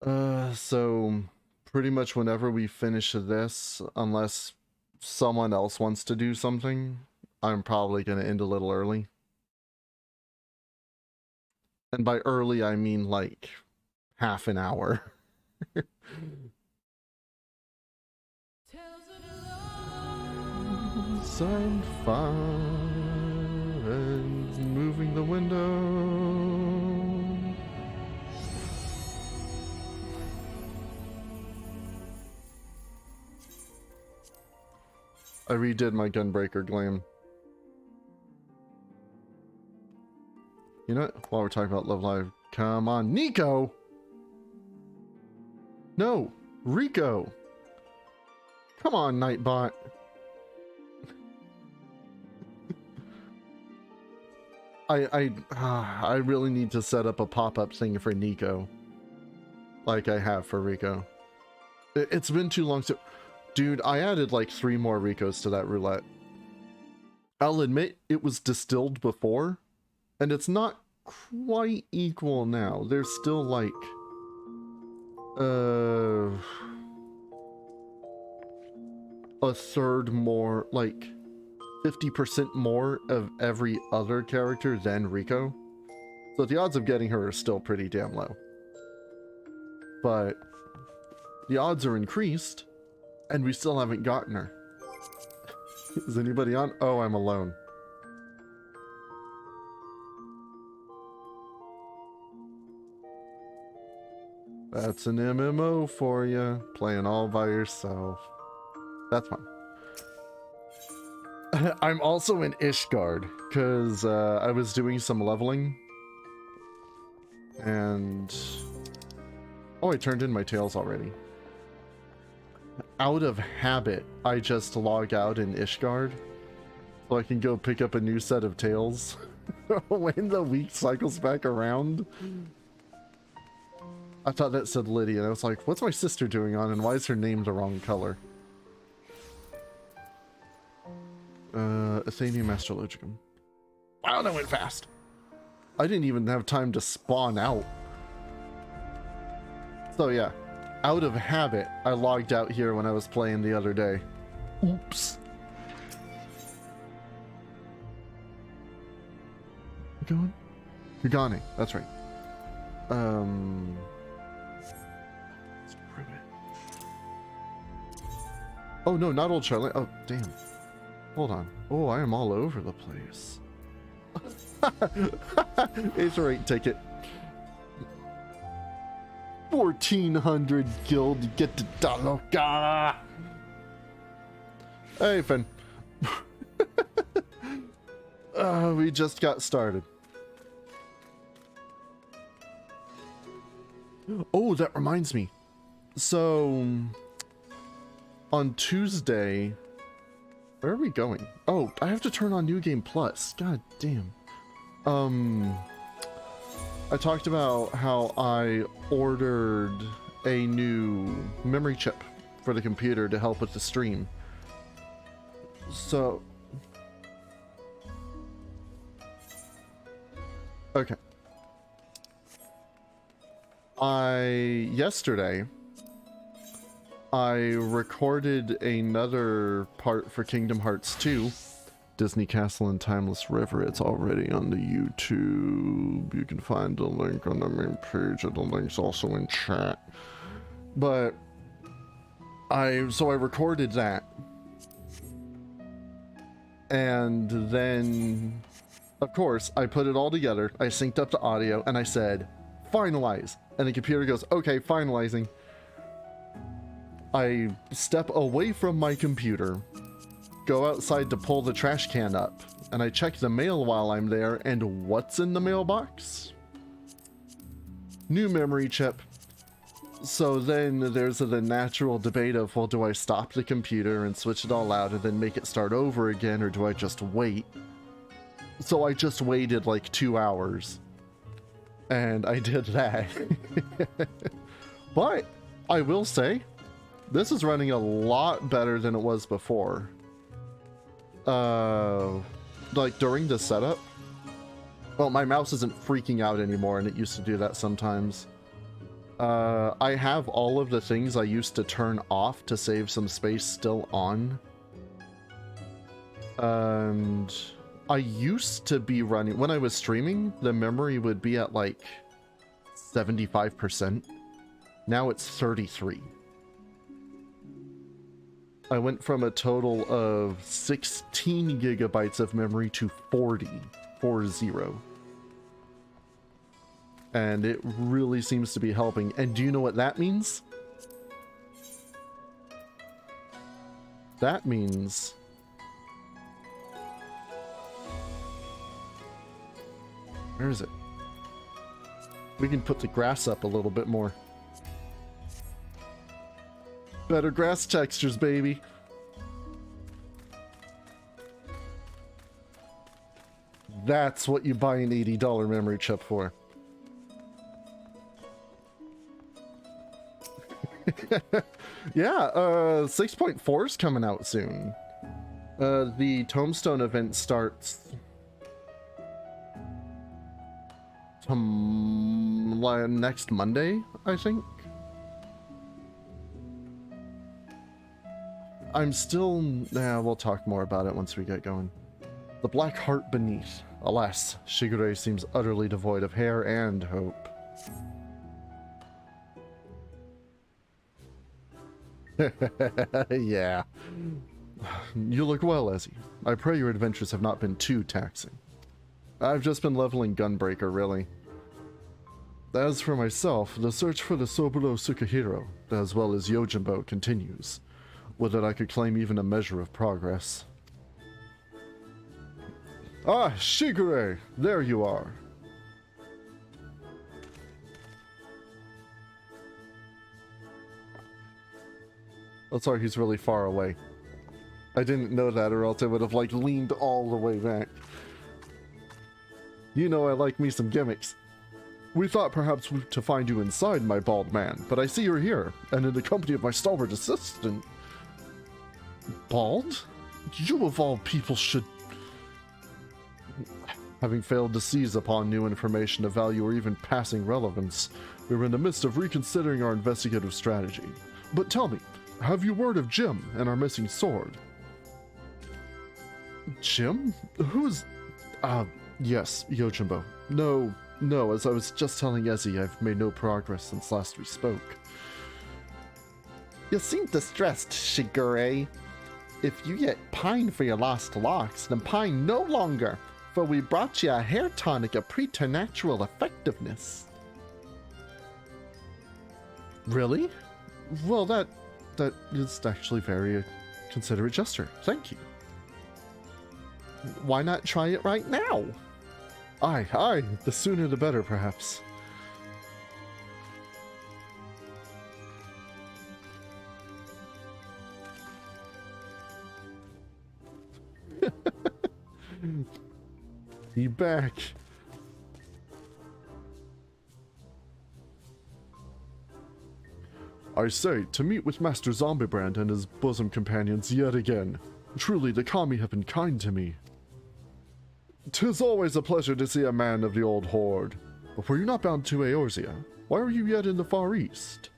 So pretty much whenever we finish this, unless someone else wants to do something, I'm probably going to end a little early. And by early, I mean like half an hour. Some fun and moving the window. I redid my Gunbreaker glam. You know what? While we're talking about Love Live, come on, Nico! No, Rico! Come on, Nightbot. I really need to set up a pop-up thing for Nico, like I have for Rico. It's been too long to... Dude, I added like 3 more Ricos to that roulette. I'll admit it was distilled before, and it's not quite equal now. There's still like... a third more, like 50% more of every other character than Rico. So the odds of getting her are still pretty damn low. But the odds are increased, and we still haven't gotten her. Is anybody on? Oh, I'm alone. That's an MMO for you, playing all by yourself. That's fun. I'm also in Ishgard, because I was doing some leveling. And... oh, I turned in my tails already. Out of habit, I just log out in Ishgard, so I can go pick up a new set of tails when the week cycles back around. I thought that said Lydia, and I was like, what's my sister doing on, and why is her name the wrong color? Athenium Astrologicum. Wow, that went fast. I didn't even have time to spawn out. So yeah, out of habit, I logged out here when I was playing the other day. Oops. You going? You're gone. That's right. Let's prove it. Oh no, not old Charlotte. Oh, damn. Hold on. Oh, I am all over the place. It's a right ticket. 1400 guild, get to Daloka. Hey, Finn. We just got started. Oh, that reminds me. So, on Tuesday, where are we going? Oh, I have to turn on New Game Plus. God damn. I talked about how I ordered a new memory chip for the computer to help with the stream. So... okay. Yesterday, I recorded another part for Kingdom Hearts 2. Disney Castle and Timeless River. It's already on the YouTube. You can find the link on the main page, and the link's also in chat. But so I recorded that, and then of course I put it all together. I synced up the audio and I said finalize, and the computer goes, okay, finalizing. I step away from my computer, go outside to pull the trash can up, and I check the mail while I'm there, and what's in the mailbox? New memory chip. So then there's the natural debate of, well, do I stop the computer and switch it all out and then make it start over again, or do I just wait? So I just waited like 2 hours, and I did that. But I will say, this is running a lot better than it was before. Like during the setup, well, my mouse isn't freaking out anymore, and it used to do that sometimes. I have all of the things I used to turn off to save some space still on. And I used to be running, when I was streaming, the memory would be at like 75%. Now it's 33. I went from a total of 16 gigabytes of memory to 40. And it really seems to be helping. And do you know what that means? That means where is it? We can put the grass up a little bit more. Better grass textures, baby. That's what you buy an $80 memory chip for. Yeah, 6.4 is coming out soon. The Tombstone event starts next Monday, I think. I'm still... Nah, we'll talk more about it once we get going. The Black Heart Beneath. Alas, Shigure seems utterly devoid of hair and hope. Yeah. You look well, Ezzy. I pray your adventures have not been too taxing. I've just been leveling Gunbreaker, really. As for myself, the search for the Soburo Sukahiro, as well as Yojimbo, continues. Would that I could claim even a measure of progress. Ah, Shigure! There you are! Oh, sorry, he's really far away. I didn't know that, or else I would have, like, leaned all the way back. You know I like me some gimmicks. We thought perhaps to find you inside, my bald man, but I see you're here, and in the company of my stalwart assistant. Bald? You of all people should... Having failed to seize upon new information of value or even passing relevance, we were in the midst of reconsidering our investigative strategy. But tell me, have you word of Jim and our missing sword? Jim? Who's... yes, Yojimbo. No, as I was just telling Ezzy, I've made no progress since last we spoke. You seem distressed, Shigure. If you yet pine for your lost locks, then pine no longer, for we brought you a hair tonic of preternatural effectiveness. Really? Well, that is actually very considerate gesture. Thank you. Why not try it right now? Aye, the sooner the better, perhaps. Be back. I say, to meet with Master Zombibrand and his bosom companions yet again. Truly, the Kami have been kind to me. 'Tis always a pleasure to see a man of the old horde. But were you not bound to Eorzea? Why are you yet in the Far East?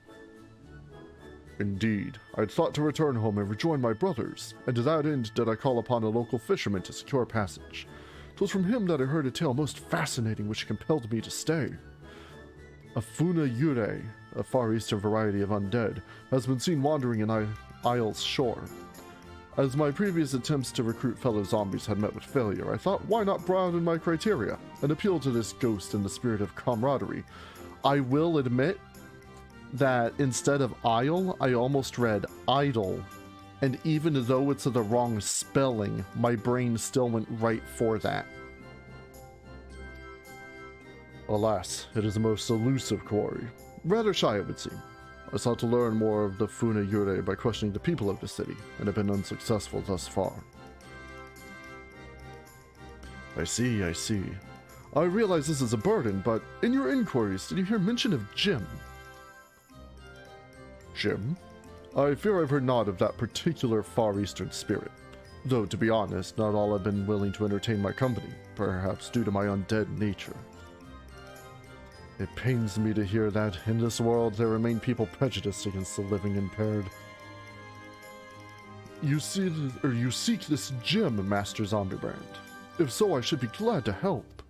Indeed, I'd thought to return home and rejoin my brothers, and to that end did I call upon a local fisherman to secure passage. 'Twas from him that I heard a tale most fascinating which compelled me to stay. A Funa Yurei, a Far Eastern variety of undead, has been seen wandering in Isle's shore. As my previous attempts to recruit fellow zombies had met with failure, I thought, why not broaden my criteria and appeal to this ghost in the spirit of camaraderie? I will admit that instead of Isle, I almost read idle, and even though it's the wrong spelling, my brain still went right for that. Alas, it is a most elusive quarry. Rather shy, it would seem. I sought to learn more of the Funa Yurei by questioning the people of the city, and have been unsuccessful thus far. I see. I realize this is a burden, but in your inquiries, did you hear mention of Jim? Jim? I fear I've heard naught of that particular Far Eastern spirit. Though, to be honest, not all have been willing to entertain my company, perhaps due to my undead nature. It pains me to hear that in this world there remain people prejudiced against the living impaired. You seek this gem, Master Zombibrand. If so, I should be glad to help.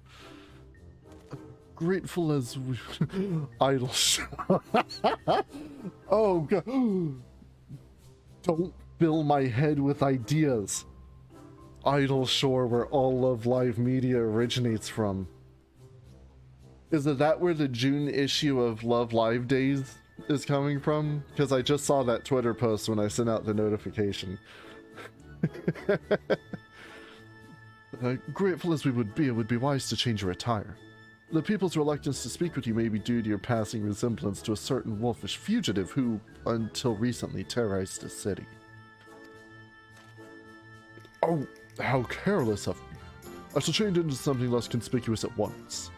Grateful as we... Idle Shore. Oh, God. Don't fill my head with ideas. Idle Shore, where all of live media originates from. Is it that where the June issue of Love Live Days is coming from? Because I just saw that Twitter post when I sent out the notification. Grateful as we would be, it would be wise to change your attire. The people's reluctance to speak with you may be due to your passing resemblance to a certain wolfish fugitive who, until recently, terrorized the city. Oh, how careless of me. I shall change into something less conspicuous at once.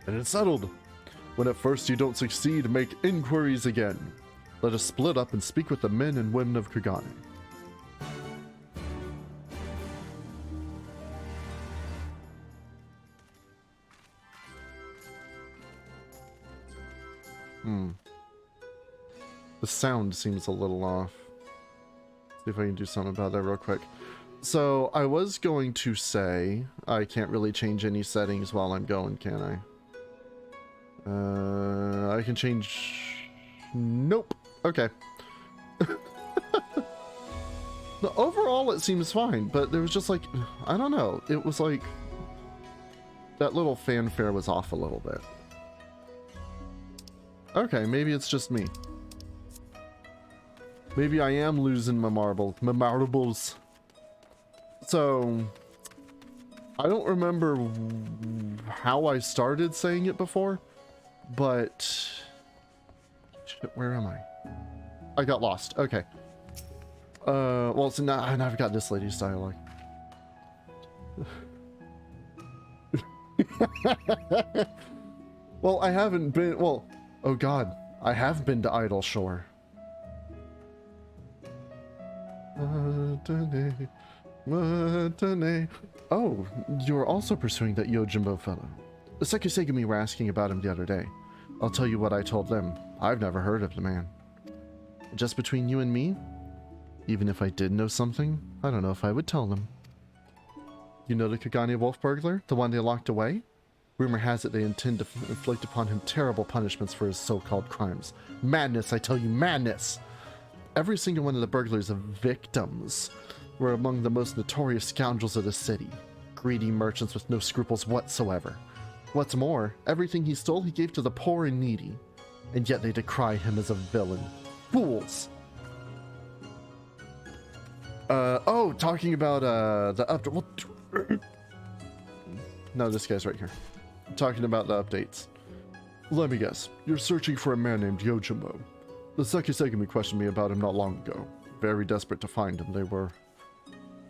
And it's settled. When at first you don't succeed, make inquiries again. Let us split up and speak with the men and women of Kagane. The sound seems a little off. See if I can do something about that real quick. So, I was going to say, I can't really change any settings while I'm going, can I? I can change... Nope. Okay. Overall, it seems fine, but there was just like, I don't know. It was like, that little fanfare was off a little bit. Okay, maybe it's just me. Maybe I am losing my marbles. So, I don't remember how I started saying it before, but... Shit, where am I? I got lost. Okay. Well, so now I've got this lady's dialogue. Well, I haven't been... Well, oh god. I have been to Idle Shore. Oh, you're also pursuing that Yojimbo fellow. The Sekusegumi were asking about him the other day. I'll tell you what I told them. I've never heard of the man. Just between you and me? Even if I did know something, I don't know if I would tell them. You know the Kagane wolf burglar? The one they locked away? Rumor has it they intend to inflict upon him terrible punishments for his so-called crimes. Madness, I tell you, madness! Every single one of the burglars' victims were among the most notorious scoundrels of the city. Greedy merchants with no scruples whatsoever. What's more, everything he stole he gave to the poor and needy. And yet they decry him as a villain. Fools! Oh, talking about, the update. No, this guy's right here. Talking about the updates. Let me guess, you're searching for a man named Yojimbo. The Sekusegumi questioned me about him not long ago. Very desperate to find him, they were.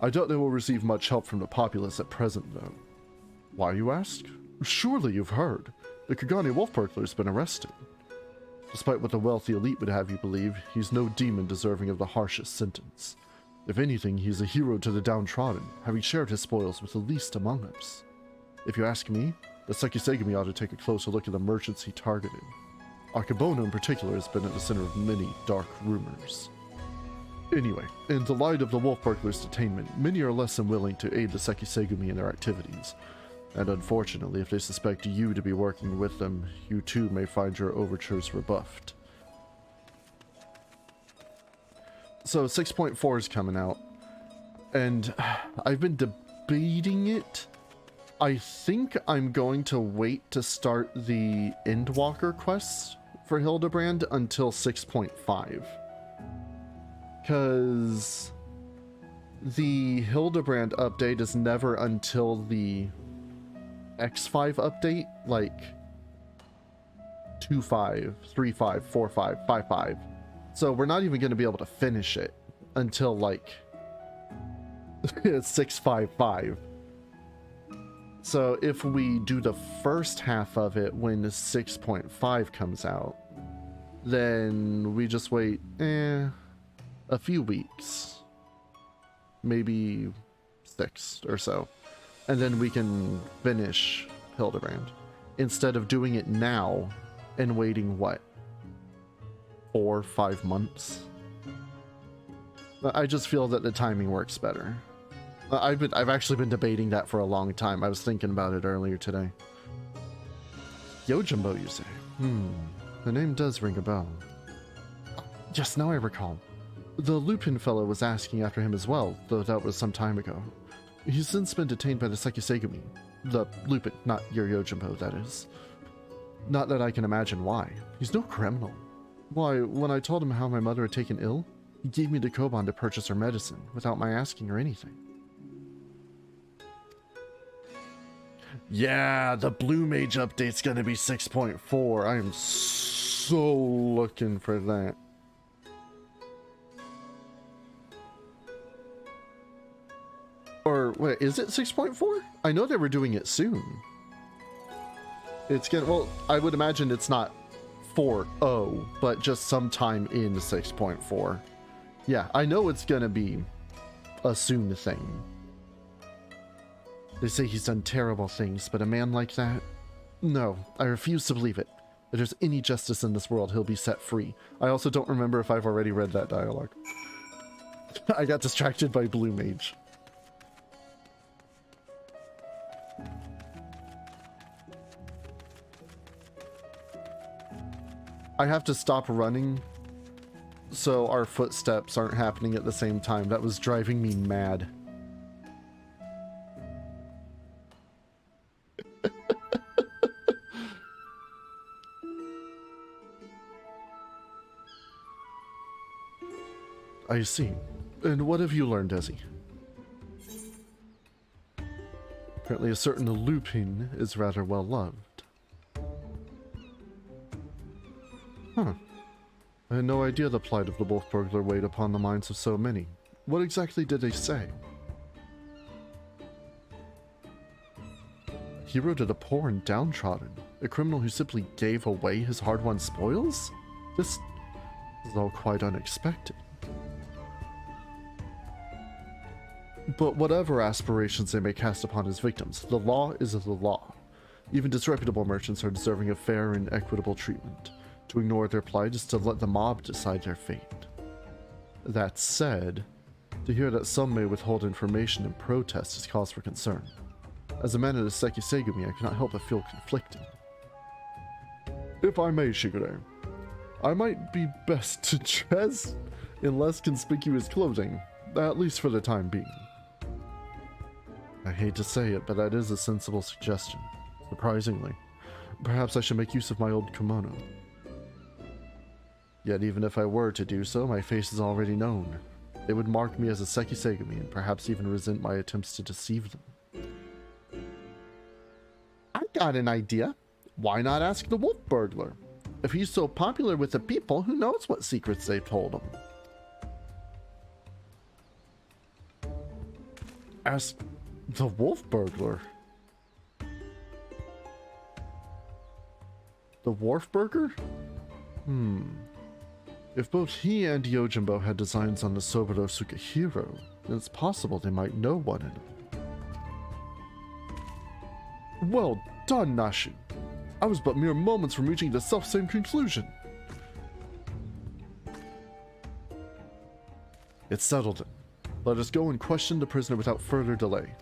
I doubt they will receive much help from the populace at present, though. Why, you ask? Surely you've heard. The Kagane wolf burglar has been arrested. Despite what the wealthy elite would have you believe, he's no demon deserving of the harshest sentence. If anything, he's a hero to the downtrodden, having shared his spoils with the least among us. If you ask me, the Sekusegumi ought to take a closer look at the merchants he targeted. Akabono in particular has been at the center of many dark rumors. Anyway, in the light of the wolf burglar's detainment, many are less than willing to aid the Sekusegumi in their activities. And unfortunately, if they suspect you to be working with them, you too may find your overtures rebuffed. So 6.4 is coming out, and I've been debating it. I think I'm going to wait to start the Endwalker quests for Hildibrand until 6.5. Because the Hildibrand update is never until the XIV update, like 2.5, 3.5, 4.5, 5.5. So we're not even going to be able to finish it until like 6.5.5. So if we do the first half of it when 6.5 comes out, then we just wait a few weeks, maybe 6 or so, and then we can finish Hildibrand. instead of doing it now and waiting, what, 4 or 5 months? I just feel that the timing works better. I've actually been debating that for a long time. I was thinking about it earlier today. Yojimbo, you say? The name does ring a bell. Yes, now I recall. The Lupin fellow was asking after him as well, though that was some time ago. He's since been detained by the Sekisegumi. The Lupin, not your Yojimbo, that is. Not that I can imagine why. He's no criminal. Why, when I told him how my mother had taken ill, he gave me the koban to purchase her medicine, without my asking or anything. Yeah, the Blue Mage update's gonna be 6.4. I am so looking for that. Or, wait, is it 6.4? I know they were doing it soon. It's gonna, well, I would imagine it's not 4.0, but just sometime in 6.4. Yeah, I know it's gonna be a soon thing. They say he's done terrible things, but a man like that? No, I refuse to believe it. If there's any justice in this world, he'll be set free. I also don't remember if I've already read that dialogue. I got distracted by Blue Mage. I have to stop running so our footsteps aren't happening at the same time. That was driving me mad. I see. And what have you learned, Desi? Apparently a certain Lupin is rather well loved. Huh. I had no idea the plight of the wolf burglar weighed upon the minds of so many. What exactly did they say? Hero to the poor and downtrodden. A criminal who simply gave away his hard-won spoils? This is all quite unexpected. But whatever aspirations they may cast upon his victims, the law is the law. Even disreputable merchants are deserving of fair and equitable treatment. To ignore their plight is to let the mob decide their fate. That said, to hear that some may withhold information and protest is cause for concern. As a man of the Sekisegumi, I cannot help but feel conflicted. If I may, Shigure, I might be best to dress in less conspicuous clothing, at least for the time being. I hate to say it, but that is a sensible suggestion. Surprisingly, perhaps I should make use of my old kimono. Yet even if I were to do so, my face is already known. They would mark me as a Sekisegumi and perhaps even resent my attempts to deceive them. I got an idea. Why not ask the wolf burglar? If he's so popular with the people, who knows what secrets they've told him? Ask the wolf burglar? The wharf burger? If both he and Yojimbo had designs on the Soburo Sukahiro, then it's possible they might know one another. Well done, Nashi. I was but mere moments from reaching the self-same conclusion. It's settled then. Let us go and question the prisoner without further delay.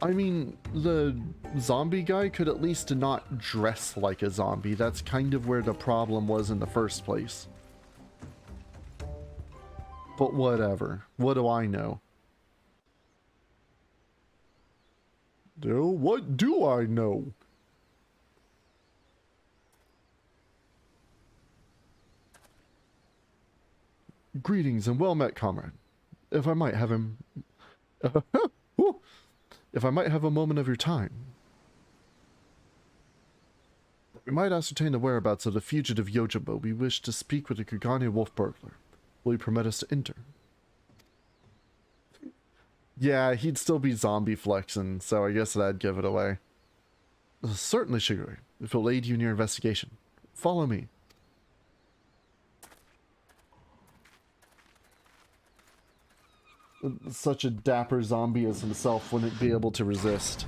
I mean, the zombie guy could at least not dress like a zombie. That's kind of where the problem was in the first place. But whatever. What do I know? What do I know? Greetings and well met, comrade. If I might have him... if I might have a moment of your time. We might ascertain the whereabouts of the fugitive Yojimbo. We wish to speak with the Kugane wolf burglar. Will you permit us to enter? Yeah, he'd still be zombie flexing, so I guess that'd give it away. Certainly, Shigure, if it'll aid you in your investigation. Follow me. Such a dapper zombie as himself wouldn't be able to resist.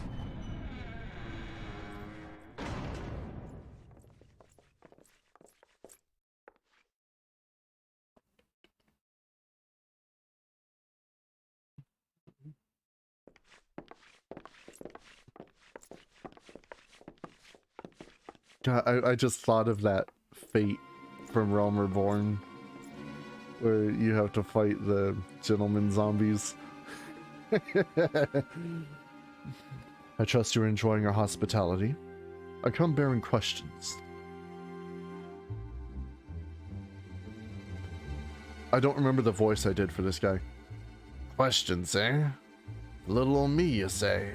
God, I just thought of that fate from Realm Reborn, where you have to fight the gentleman zombies. I trust you're enjoying our hospitality. I come bearing questions. I don't remember the voice I did for this guy. Questions, eh? Little old me, you say?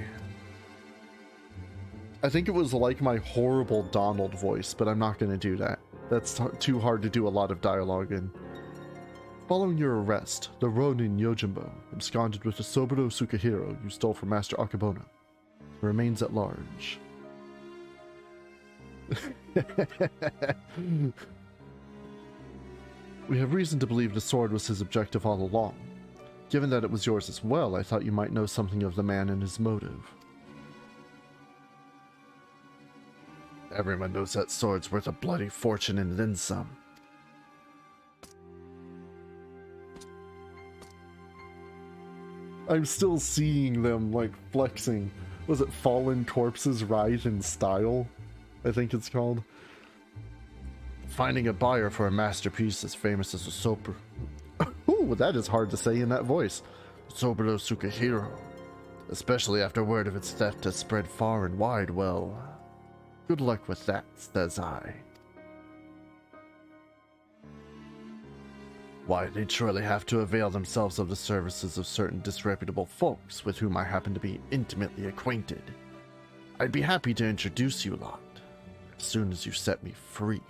I think it was like my horrible Donald voice, but I'm not going to do that. That's too hard to do a lot of dialogue in. Following your arrest, the Ronin Yojimbo absconded with the Soburo Sukahiro you stole from Master Akebono. Remains at large. We have reason to believe the sword was his objective all along. Given that it was yours as well, I thought you might know something of the man and his motive. Everyone knows that sword's worth a bloody fortune and then some. I'm still seeing them, like, flexing. Was it Fallen Corpses Ride in Style? I think it's called. Finding a buyer for a masterpiece as famous as a Soburo. Ooh, that is hard to say in that voice. Soburo Sukahiro. Especially after word of its theft has spread far and wide, well... good luck with that, says I. Why, they'd surely have to avail themselves of the services of certain disreputable folks with whom I happen to be intimately acquainted. I'd be happy to introduce you lot, as soon as you set me free.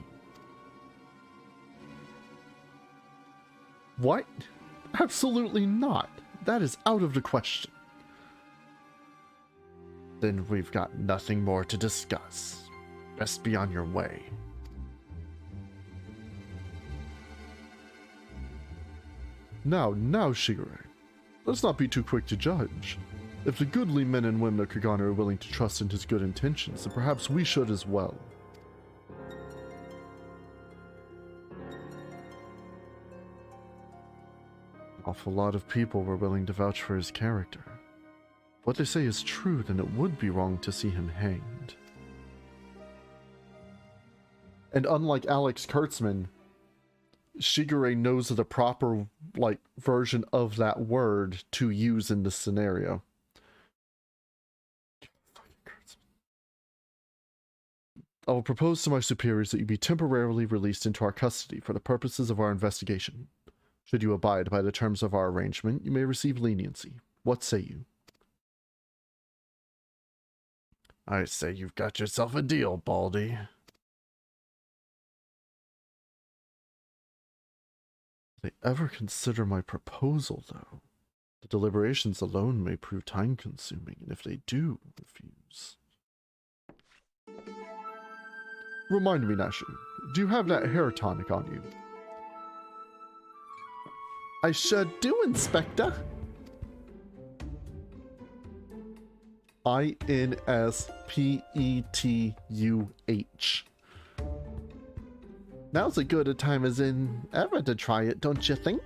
What? Absolutely not. That is out of the question. Then we've got nothing more to discuss. Best be on your way. Now, Shigure. Let's not be too quick to judge. If the goodly men and women of Kagana are willing to trust in his good intentions, then perhaps we should as well. An awful lot of people were willing to vouch for his character. If what they say is true, then it would be wrong to see him hanged. And unlike Alex Kurtzman, Shigure knows the proper, version of that word to use in this scenario. I will propose to my superiors that you be temporarily released into our custody for the purposes of our investigation. Should you abide by the terms of our arrangement, you may receive leniency. What say you? I say you've got yourself a deal, Baldy. If they ever consider my proposal, though, the deliberations alone may prove time-consuming, and if they do refuse... Remind me, Nashu, do you have that hair tonic on you? I sure do, Inspector. INSPETUH. Now's as good a time as in ever to try it, don't you think?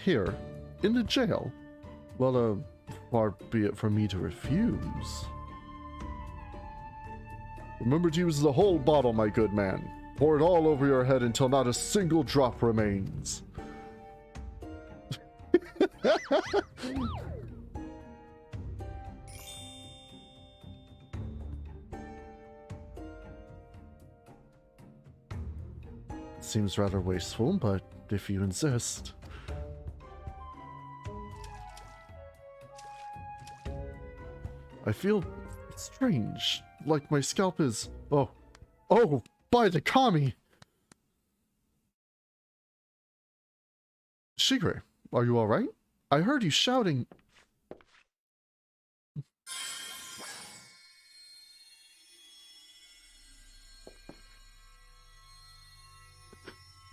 Here, in the jail? Well, far be it from me to refuse. Remember to use the whole bottle, my good man. Pour it all over your head until not a single drop remains. Seems rather wasteful, but if you insist. I feel strange, like my scalp is... Oh, by the kami! Shigure, are you alright? I heard you shouting...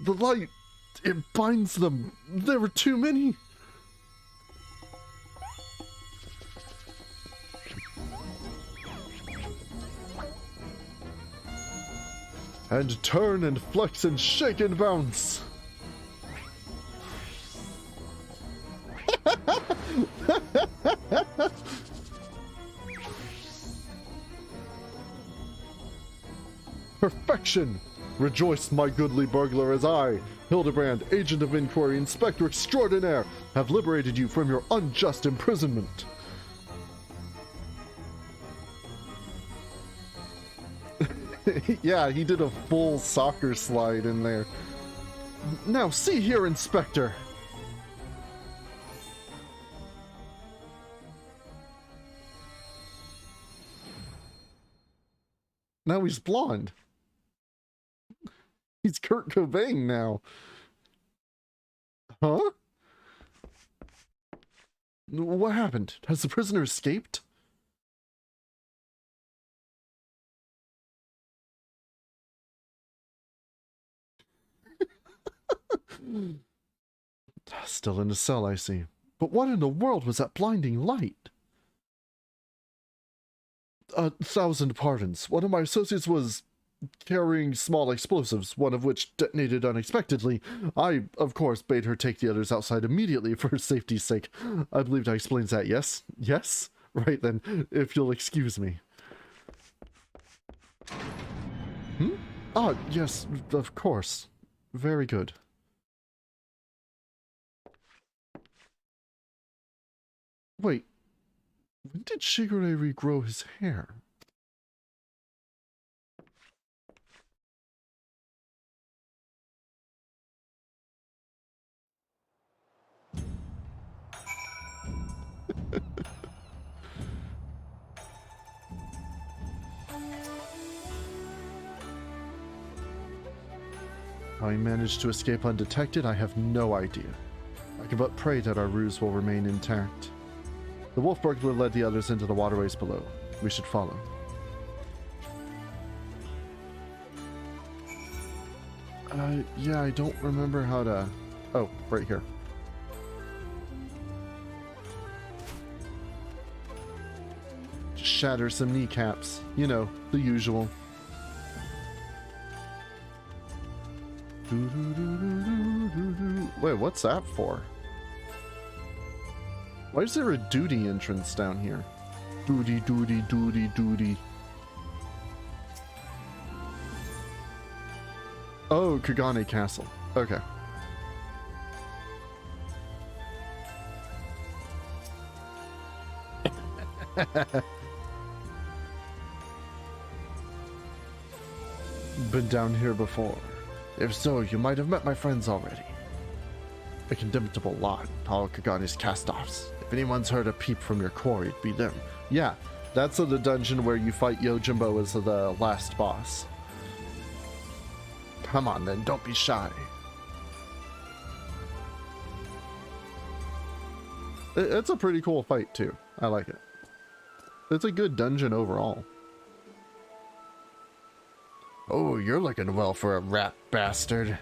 The light, it binds them. There were too many. And turn and flex and shake and bounce. Perfection! Rejoice, my goodly burglar, as I, Hildibrand, agent of inquiry, inspector extraordinaire, have liberated you from your unjust imprisonment. Yeah, he did a full soccer slide in there. Now see here, Inspector. Now he's blonde. He's Kurt Cobain now. Huh? What happened? Has the prisoner escaped? Still in the cell, I see. But what in the world was that blinding light? 1,000 pardons. One of my associates was carrying small explosives, one of which detonated unexpectedly. I, of course, bade her take the others outside immediately for her safety's sake. I believe that explains that, yes? Yes? Right then, if you'll excuse me. Ah, yes, of course. Very good. Wait, when did Shigure regrow his hair? How he managed to escape undetected, I have no idea. I can but pray that our ruse will remain intact. The wolf burglar led the others into the waterways below. We should follow. Yeah, I don't remember how to... Oh, right here. Just shatter some kneecaps. You know, the usual. Wait, what's that for? Why is there a duty entrance down here? Duty, duty, duty, duty. Oh, Kagane Castle. Okay. Been down here before. If so, you might have met my friends already. A contemptible lot, all Kagane's cast-offs. If anyone's heard a peep from your quarry, it'd be them. Yeah, that's the dungeon where you fight Yojimbo as the last boss. Come on then, don't be shy. It's a pretty cool fight too. I like it. It's a good dungeon overall. Oh, you're looking well for a rat bastard.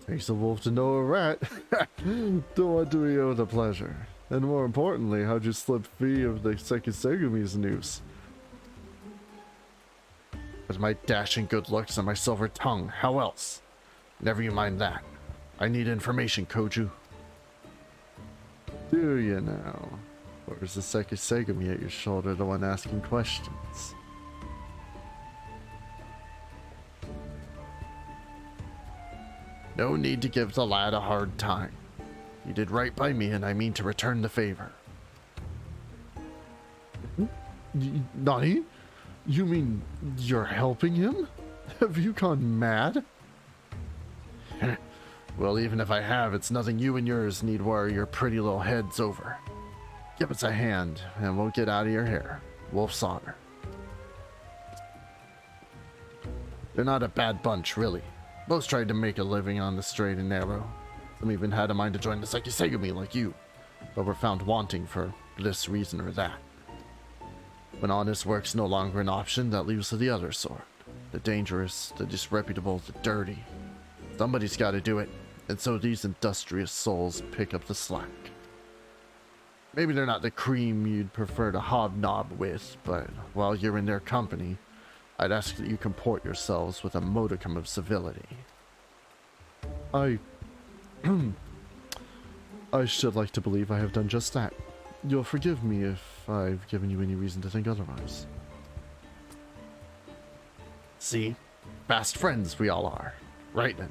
Takes a wolf to know a rat. Don't want to be with the pleasure. And more importantly, how'd you slip free of the Sekisegumi's noose? With my dashing good looks and my silver tongue, how else? Never you mind that. I need information, Koju. Do you now? Or is the Sekisegumi at your shoulder the one asking questions? No need to give the lad a hard time. You did right by me and I mean to return the favor. Nani? You mean you're helping him? Have you gone mad? Well, even if I have, it's nothing you and yours need worry your pretty little heads over. Give us a hand and we'll get out of your hair. Wolf's honor. They're not a bad bunch, really. Most tried to make a living on the straight and narrow. Some even had a mind to join the Sekisegumi like you, but were found wanting for this reason or that. When honest work's no longer an option, that leaves to the other sort. The dangerous, the disreputable, the dirty. Somebody's got to do it, and so these industrious souls pick up the slack. Maybe they're not the cream you'd prefer to hobnob with, but while you're in their company, I'd ask that you comport yourselves with a modicum of civility. I should like to believe I have done just that. You'll forgive me if I've given you any reason to think otherwise. See? Fast friends we all are. Right then.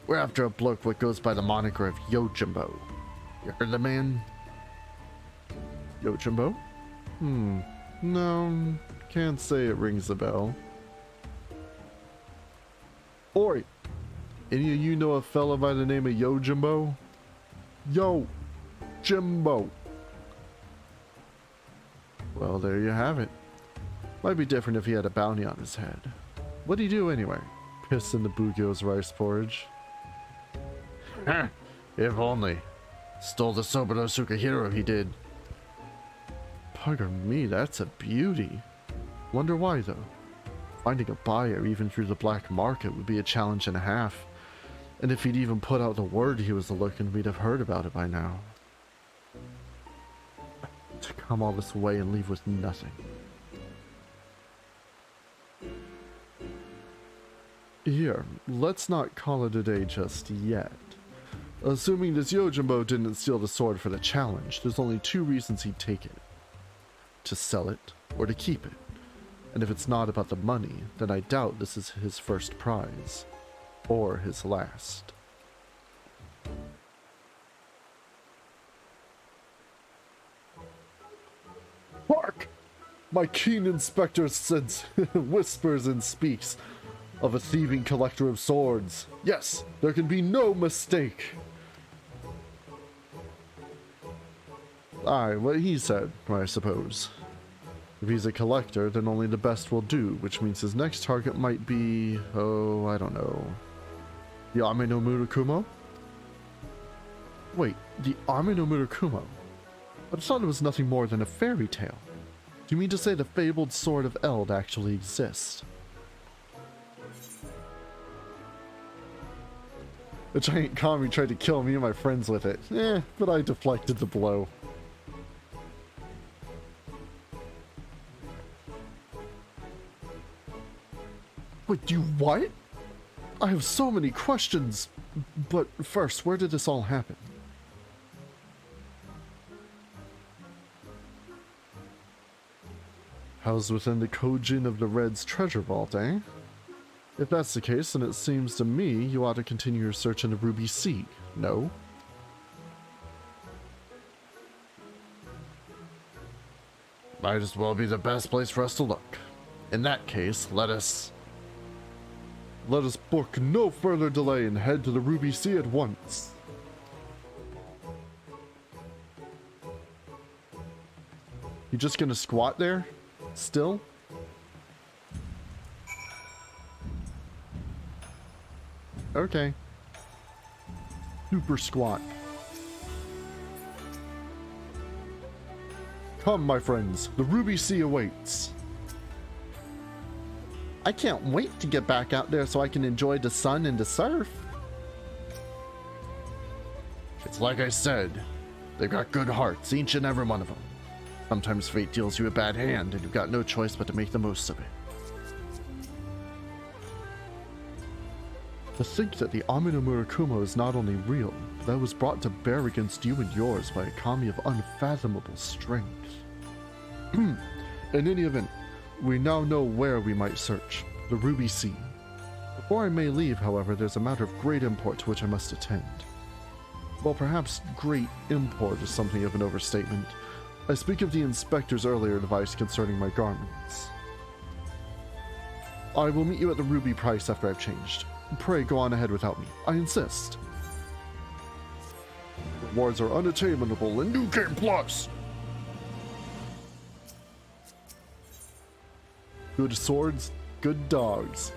We're after a bloke what goes by the moniker of Yojimbo. You heard the man? Yojimbo? No, can't say it rings a bell. Oi! Any of you know a fella by the name of Yojimbo? Yo! Jimbo! Well, there you have it. Might be different if he had a bounty on his head. What'd he do anyway? Piss in the Bugyo's rice porridge. If only. Stole the Soburo Sukahiro, he did. Bugger me, that's a beauty. Wonder why though? Finding a buyer even through the black market would be a challenge and a half. And if he'd even put out the word he was looking, we'd have heard about it by now. To come all this way and leave with nothing. Here, let's not call it a day just yet. Assuming this Yojimbo didn't steal the sword for the challenge, there's only two reasons he'd take it. To sell it, or to keep it. And if it's not about the money, then I doubt this is his first prize. Or his last. Hark! My keen inspector sense whispers and speaks of a thieving collector of swords. Yes, there can be no mistake. Aye, what he said, I suppose. If he's a collector, then only the best will do, which means his next target might be, oh, I don't know. The Ame no Murakumo? Wait, the Ame no Murakumo? But I thought it was nothing more than a fairy tale. Do you mean to say the fabled sword of Eld actually exists? The giant kami tried to kill me and my friends with it. But I deflected the blow. Wait, you what? I have so many questions. But first, where did this all happen? Housed within the Kojin of the Red's treasure vault, eh? If that's the case, then it seems to me you ought to continue your search in the Ruby Sea, no? Might as well be the best place for us to look. In that case, let us book no further delay and head to the Ruby Sea at once. You just gonna squat there? Still? Okay. Super squat. Come, my friends, the Ruby Sea awaits. I can't wait to get back out there so I can enjoy the sun and the surf. It's like I said, they've got good hearts, each and every one of them. Sometimes fate deals you a bad hand and you've got no choice but to make the most of it. To think that the Ame no Murakumo is not only real, but that was brought to bear against you and yours by a kami of unfathomable strength. In any event, we now know where we might search, the Ruby Sea. Before I may leave, however, there's a matter of great import to which I must attend. Well, perhaps great import is something of an overstatement. I speak of the inspector's earlier advice concerning my garments. I will meet you at the Ruby Price after I've changed. Pray go on ahead without me. I insist. Rewards are unattainable in New Game Plus! Good swords, good dogs.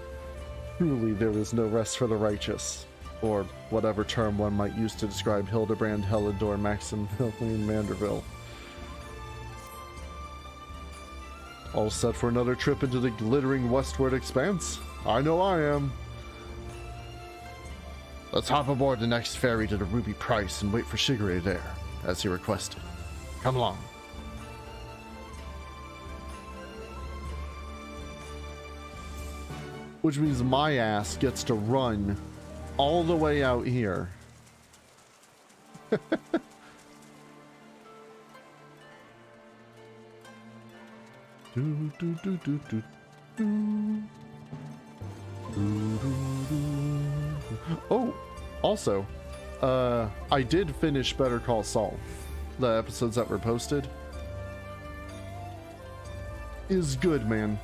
Truly there is no rest for the righteous. Or whatever term one might use to describe Hildibrand, Helidor, Maximilian Manderville. All set for another trip into the glittering westward expanse? I know I am. Let's hop aboard the next ferry to the Ruby Price and wait for Shigure there, as he requested. Come along. Which means my ass gets to run all the way out here. Oh, also, I did finish Better Call Saul. The episodes that were posted is good, man.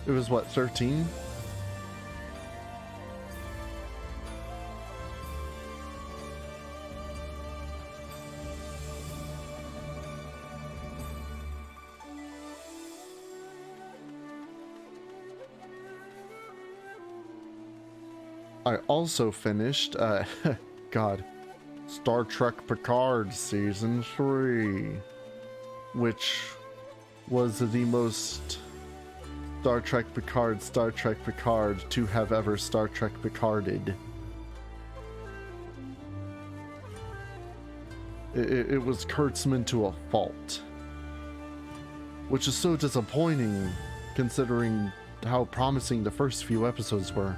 It was what, 13? I also finished, God, Star Trek Picard Season 3, which was the most Star Trek Picard to have ever Star Trek Picarded. It was Kurtzman to a fault, which is so disappointing considering how promising the first few episodes were.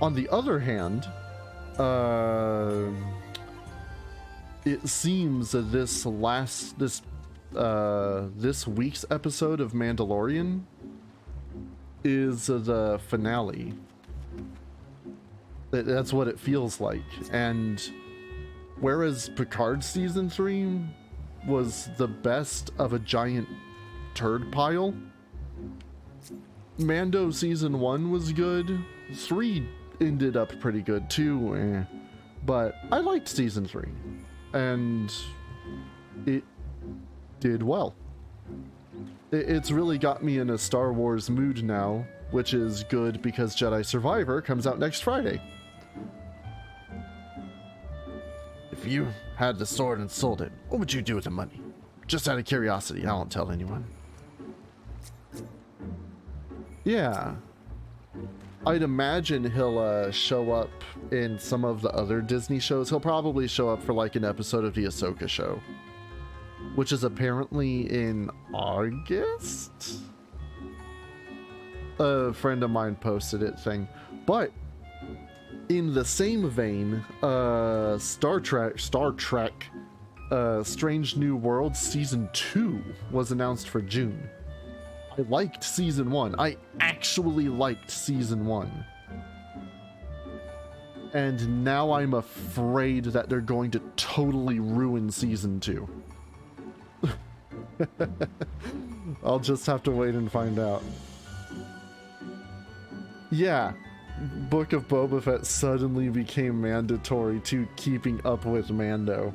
On the other hand, it seems that this week's episode of Mandalorian is the finale. That's what it feels like. And whereas Picard Season 3 was the best of a giant turd pile, Mando Season 1 was good. 3 ended up pretty good too, but I liked Season 3, and it did well. It's really got me in a Star Wars mood now, which is good because Jedi Survivor comes out next Friday. If you had the sword and sold it, what would you do with the money? Just out of curiosity, I won't tell anyone. Yeah. I'd imagine he'll show up in some of the other Disney shows. He'll probably show up for like an episode of the Ahsoka show, which is apparently in August? A friend of mine posted it thing. But in the same vein, Star Trek Strange New Worlds Season 2 was announced for June. I liked Season 1. I actually liked Season 1. And now I'm afraid that they're going to totally ruin Season 2. I'll just have to wait and find out. Yeah, Book of Boba Fett suddenly became mandatory to keeping up with Mando.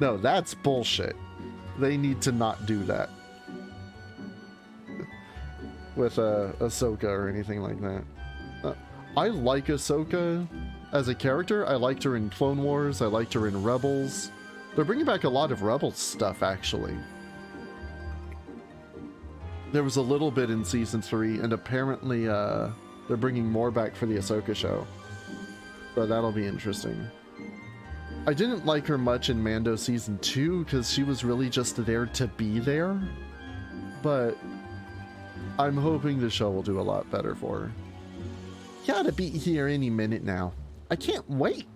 No, that's bullshit. They need to not do that with Ahsoka or anything like that. I like Ahsoka as a character. I liked her in Clone Wars. I liked her in Rebels. They're bringing back a lot of Rebels stuff, actually. There was a little bit in Season 3, and apparently they're bringing more back for the Ahsoka show. So that'll be interesting. I didn't like her much in Mando Season 2 because she was really just there to be there. But I'm hoping the show will do a lot better for her. You ought to be here any minute now. I can't wait.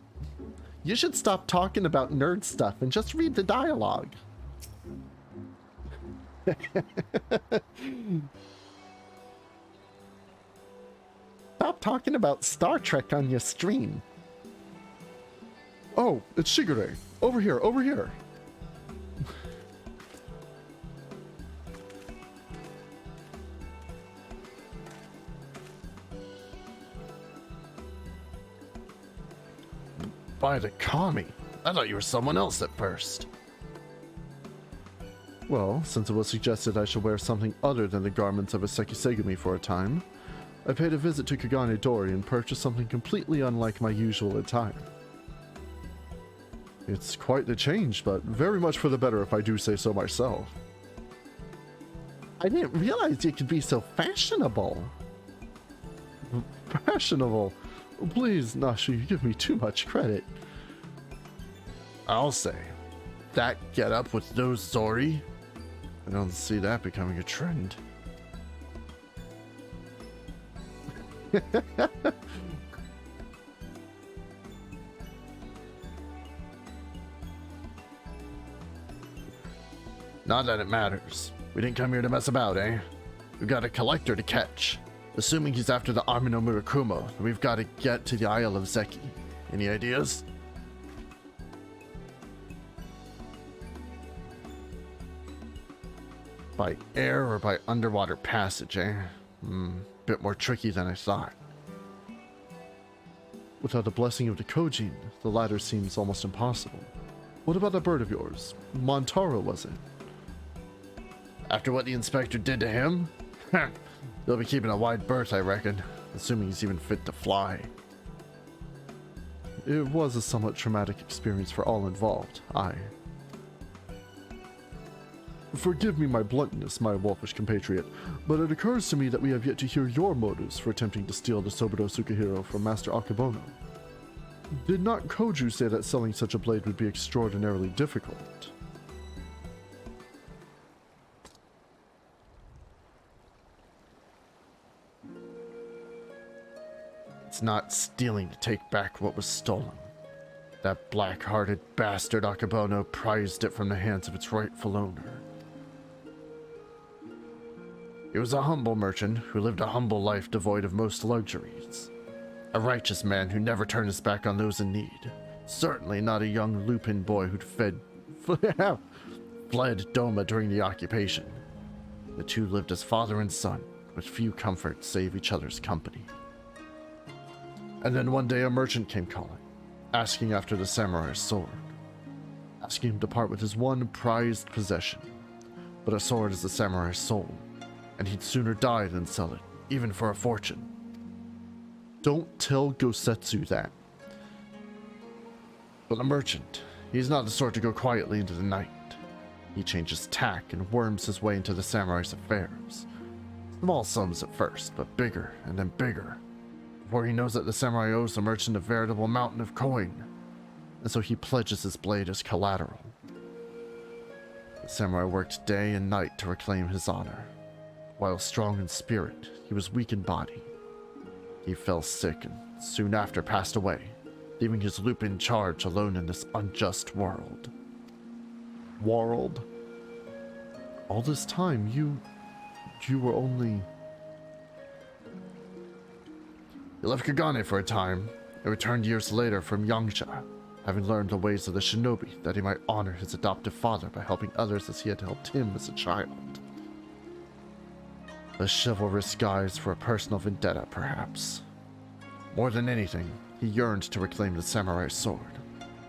You should stop talking about nerd stuff and just read the dialogue. Stop talking about Star Trek on your stream. Oh, it's Shigure. Over here, over here. By the kami, I thought you were someone else at first. Well, since it was suggested I should wear something other than the garments of a Sekisegumi for a time, I paid a visit to Kagane Dori and purchased something completely unlike my usual attire. It's quite the change, but very much for the better if I do say so myself. I didn't realize you could be so fashionable. Fashionable? Please, Nashi, you give me too much credit. I'll say, that get up with those Zori? I don't see that becoming a trend. Not that it matters. We didn't come here to mess about, eh? We've got a collector to catch. Assuming he's after the Army no Murakumo, we've got to get to the Isle of Zeki. Any ideas? By air or by underwater passage, eh? Bit more tricky than I thought. Without the blessing of the Kojin, the latter seems almost impossible. What about that bird of yours? Montaro, was it? After what the inspector did to him? They'll be keeping a wide berth, I reckon, assuming he's even fit to fly. It was a somewhat traumatic experience for all involved, aye. Forgive me my bluntness, my wolfish compatriot, but it occurs to me that we have yet to hear your motives for attempting to steal the Soburo Sukahiro from Master Akebono. Did not Koju say that selling such a blade would be extraordinarily difficult? It's not stealing to take back what was stolen. That black-hearted bastard Akebono prized it from the hands of its rightful owner. He was a humble merchant who lived a humble life devoid of most luxuries. A righteous man who never turned his back on those in need. Certainly not a young Lupin boy who'd fled Doma during the occupation. The two lived as father and son, with few comforts save each other's company. And then one day a merchant came calling, asking after the samurai's sword, asking him to part with his one prized possession. But a sword is the samurai's soul, and he'd sooner die than sell it, even for a fortune. Don't tell Gosetsu that. But a merchant, he's not the sort to go quietly into the night. He changes tack and worms his way into the samurai's affairs. Small sums at first, but bigger and then bigger. Before he knows it, the samurai owes the merchant a veritable mountain of coin, and so he pledges his blade as collateral. The samurai worked day and night to reclaim his honor. While strong in spirit, he was weak in body. He fell sick and soon after passed away, leaving his Lupin charge alone in this unjust world. All this time, you were only... He left Kagane for a time, and returned years later from Yangsha, having learned the ways of the shinobi that he might honor his adoptive father by helping others as he had helped him as a child. A chivalrous guise for a personal vendetta, perhaps. More than anything, he yearned to reclaim the samurai's sword,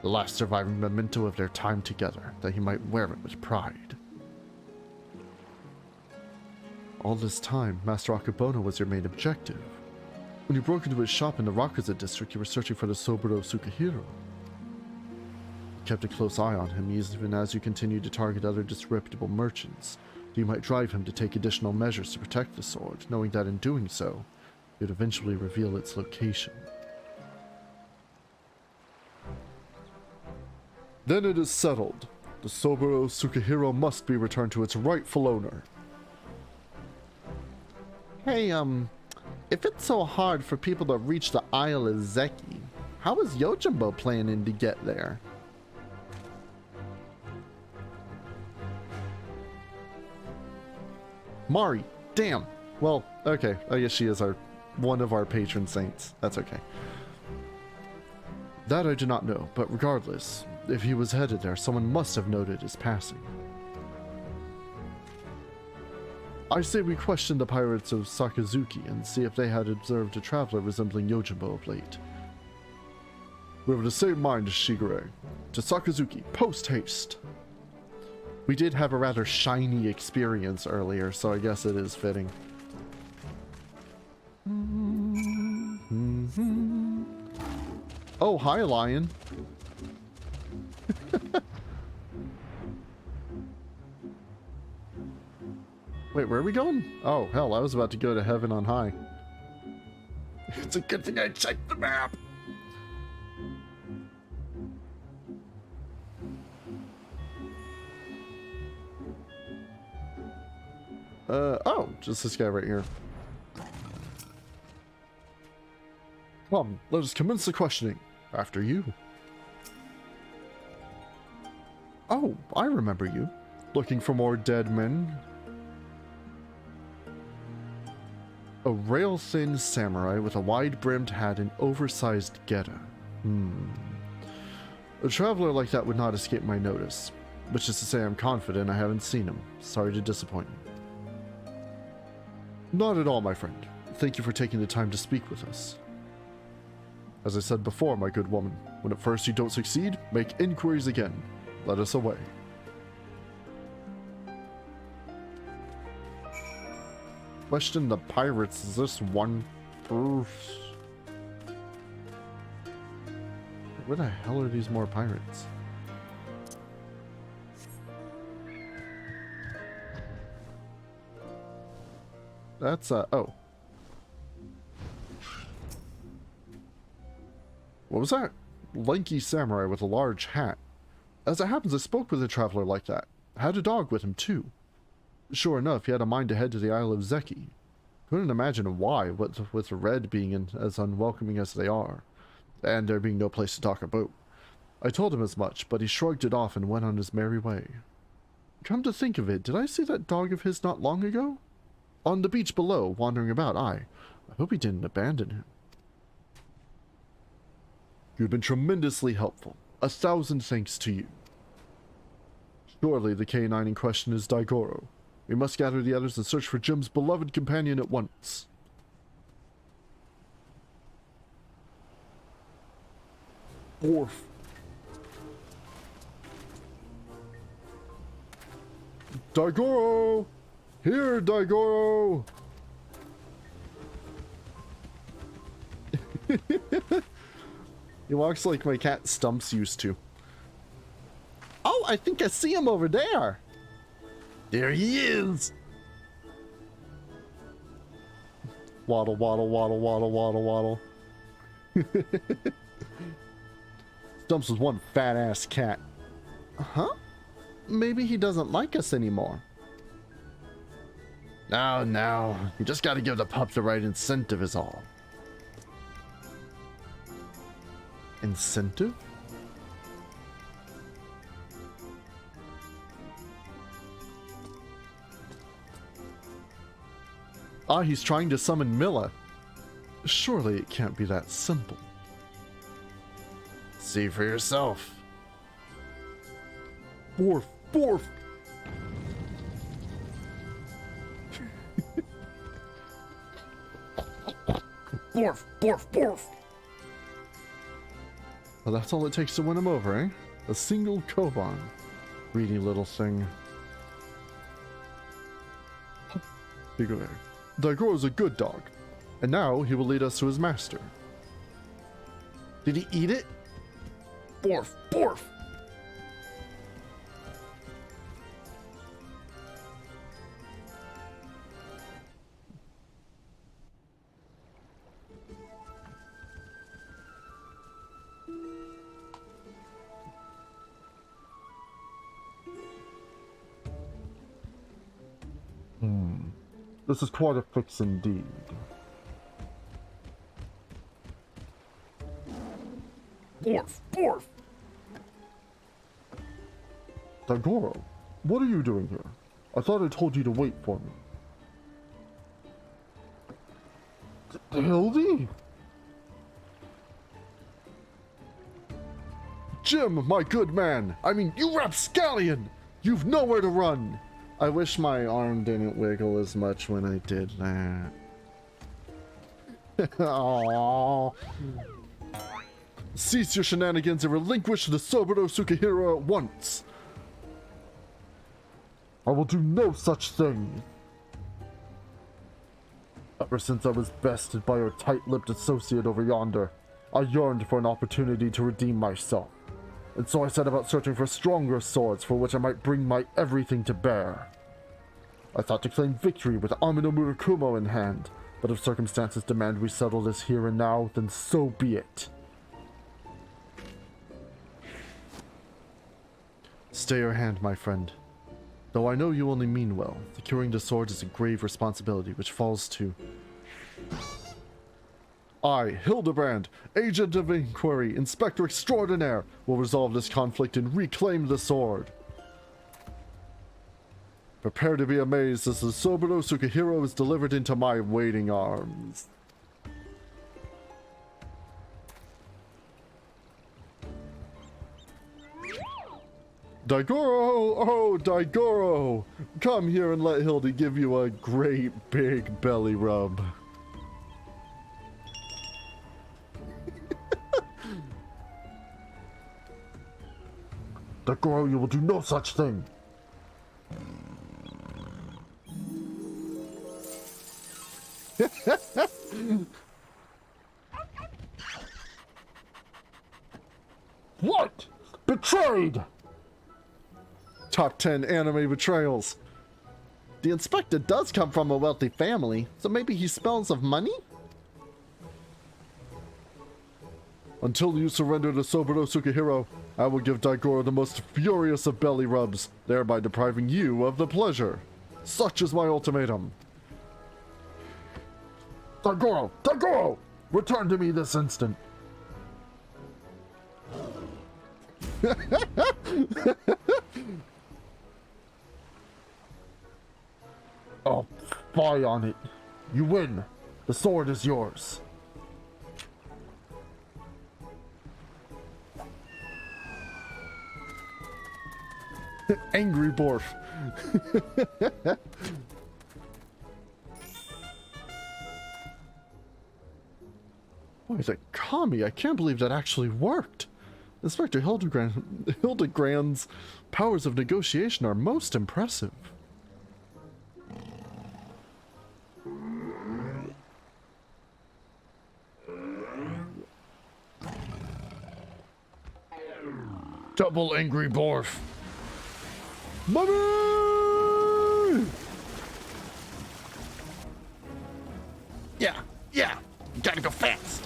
the last surviving memento of their time together, that he might wear it with pride. All this time, Master Akebono was your main objective. When you broke into his shop in the Rakuza district, you were searching for the Soburo Sukahiro. You kept a close eye on him, even as you continued to target other disreputable merchants. You might drive him to take additional measures to protect the sword, knowing that in doing so, he would eventually reveal its location. Then it is settled. The Soburo Sukahiro must be returned to its rightful owner. Hey, if it's so hard for people to reach the Isle of Zeki, how is Yojimbo planning to get there? Mari, damn. Well, okay, I guess she is one of our patron saints. That's okay. That I do not know, but regardless, if he was headed there, someone must have noted his passing. I say we question the pirates of Sakazuki and see if they had observed a traveler resembling Yojimbo of late. We have the same mind as Shigure. To Sakazuki, post-haste! We did have a rather shiny experience earlier, so I guess it is fitting. Oh, hi, lion. Wait, where are we going? Oh, hell, I was about to go to heaven on high. It's a good thing I checked the map. Oh, just this guy right here. Come, let us commence the questioning. After you. Oh, I remember you. Looking for more dead men? A rail-thin samurai with a wide-brimmed hat and oversized geta. A traveler like that would not escape my notice. Which is to say I'm confident I haven't seen him. Sorry to disappoint you. Not at all, my friend. Thank you for taking the time to speak with us. As I said before, my good woman, when at first you don't succeed, make inquiries again. Let us away. Question the pirates, is this one proof? Where the hell are these more pirates? That's oh. What was that? Lanky samurai with a large hat. As it happens, I spoke with a traveler like that. Had a dog with him too. Sure enough, he had a mind to head to the Isle of Zeki. Couldn't imagine why, with the Red being as unwelcoming as they are, and there being no place to talk about. I told him as much, but he shrugged it off and went on his merry way. Come to think of it, did I see that dog of his not long ago? On the beach below, wandering about, I hope he didn't abandon him. You've been tremendously helpful. 1,000 thanks to you. Surely the K9 in question is Daigoro. We must gather the others and search for Jim's beloved companion at once. Orf. Daigoro! Here, Daigoro! He walks like my cat Stumps used to. Oh, I think I see him over there. There he is! Waddle, waddle, waddle, waddle, waddle, waddle. Stumps was one fat-ass cat. Huh? Maybe he doesn't like us anymore. No. You just gotta give the pup the right incentive is all. Incentive? Ah, he's trying to summon Milla. Surely it can't be that simple. See for yourself. Borf, borf. Borf, borf, borf. Well, that's all it takes to win him over, eh? A single Koban. Greedy little thing. Here you go there. Daigoro's a good dog, and now he will lead us to his master. Did he eat it? Borf, borf! This is quite a fix indeed. Borf, borf! Daigoro, what are you doing here? I thought I told you to wait for me. Hildy? Jim, my good man! I mean, you rapscallion! You've nowhere to run! I wish my arm didn't wiggle as much when I did that. Aww. Cease your shenanigans and relinquish the Soburo Sukahiro at once. I will do no such thing. Ever since I was bested by your tight-lipped associate over yonder, I yearned for an opportunity to redeem myself. And so I set about searching for stronger swords for which I might bring my everything to bear. I thought to claim victory with Amino Murakumo in hand, but if circumstances demand we settle this here and now, then so be it. Stay your hand, my friend. Though I know you only mean well, securing the sword is a grave responsibility which falls to... I, Hildibrand, Agent of Inquiry, Inspector Extraordinaire, will resolve this conflict and reclaim the sword. Prepare to be amazed as the Soburo Sukahiro is delivered into my waiting arms. Daigoro! Oh, Daigoro! Come here and let Hildy give you a great big belly rub. Daigoro, you will do no such thing! What? Betrayed! Top 10 anime betrayals. The inspector does come from a wealthy family, so maybe he smells of money? Until you surrender to Soburo Sukahiro, I will give Daigoro the most furious of belly rubs, thereby depriving you of the pleasure. Such is my ultimatum. Daigoro! Daigoro! Return to me this instant. I'll spy on it. You win. The sword is yours. Angry Borf. Boy, the Kami, I can't believe that actually worked. Inspector Hildibrand's powers of negotiation are most impressive. Double Angry Borf. Money! Yeah, gotta go fast.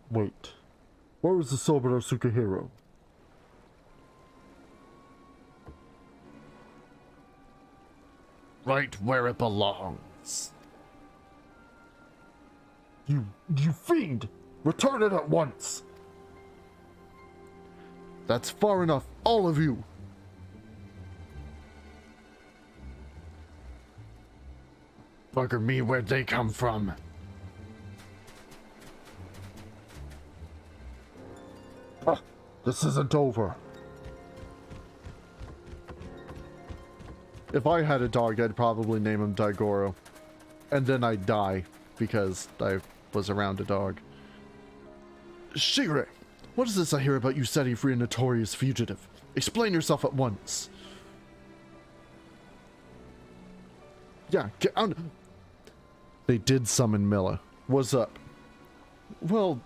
Wait, where is the Soburo Sukahiro? Right where it belongs. You fiend! Return it at once! That's far enough, all of you! Bugger me, where'd they come from? This isn't over. If I had a dog, I'd probably name him Daigoro. And then I'd die, because I was around a dog. Shigure, what is this I hear about you setting free a notorious fugitive? Explain yourself at once. Yeah, get on. They did summon Milla. What's up? Well,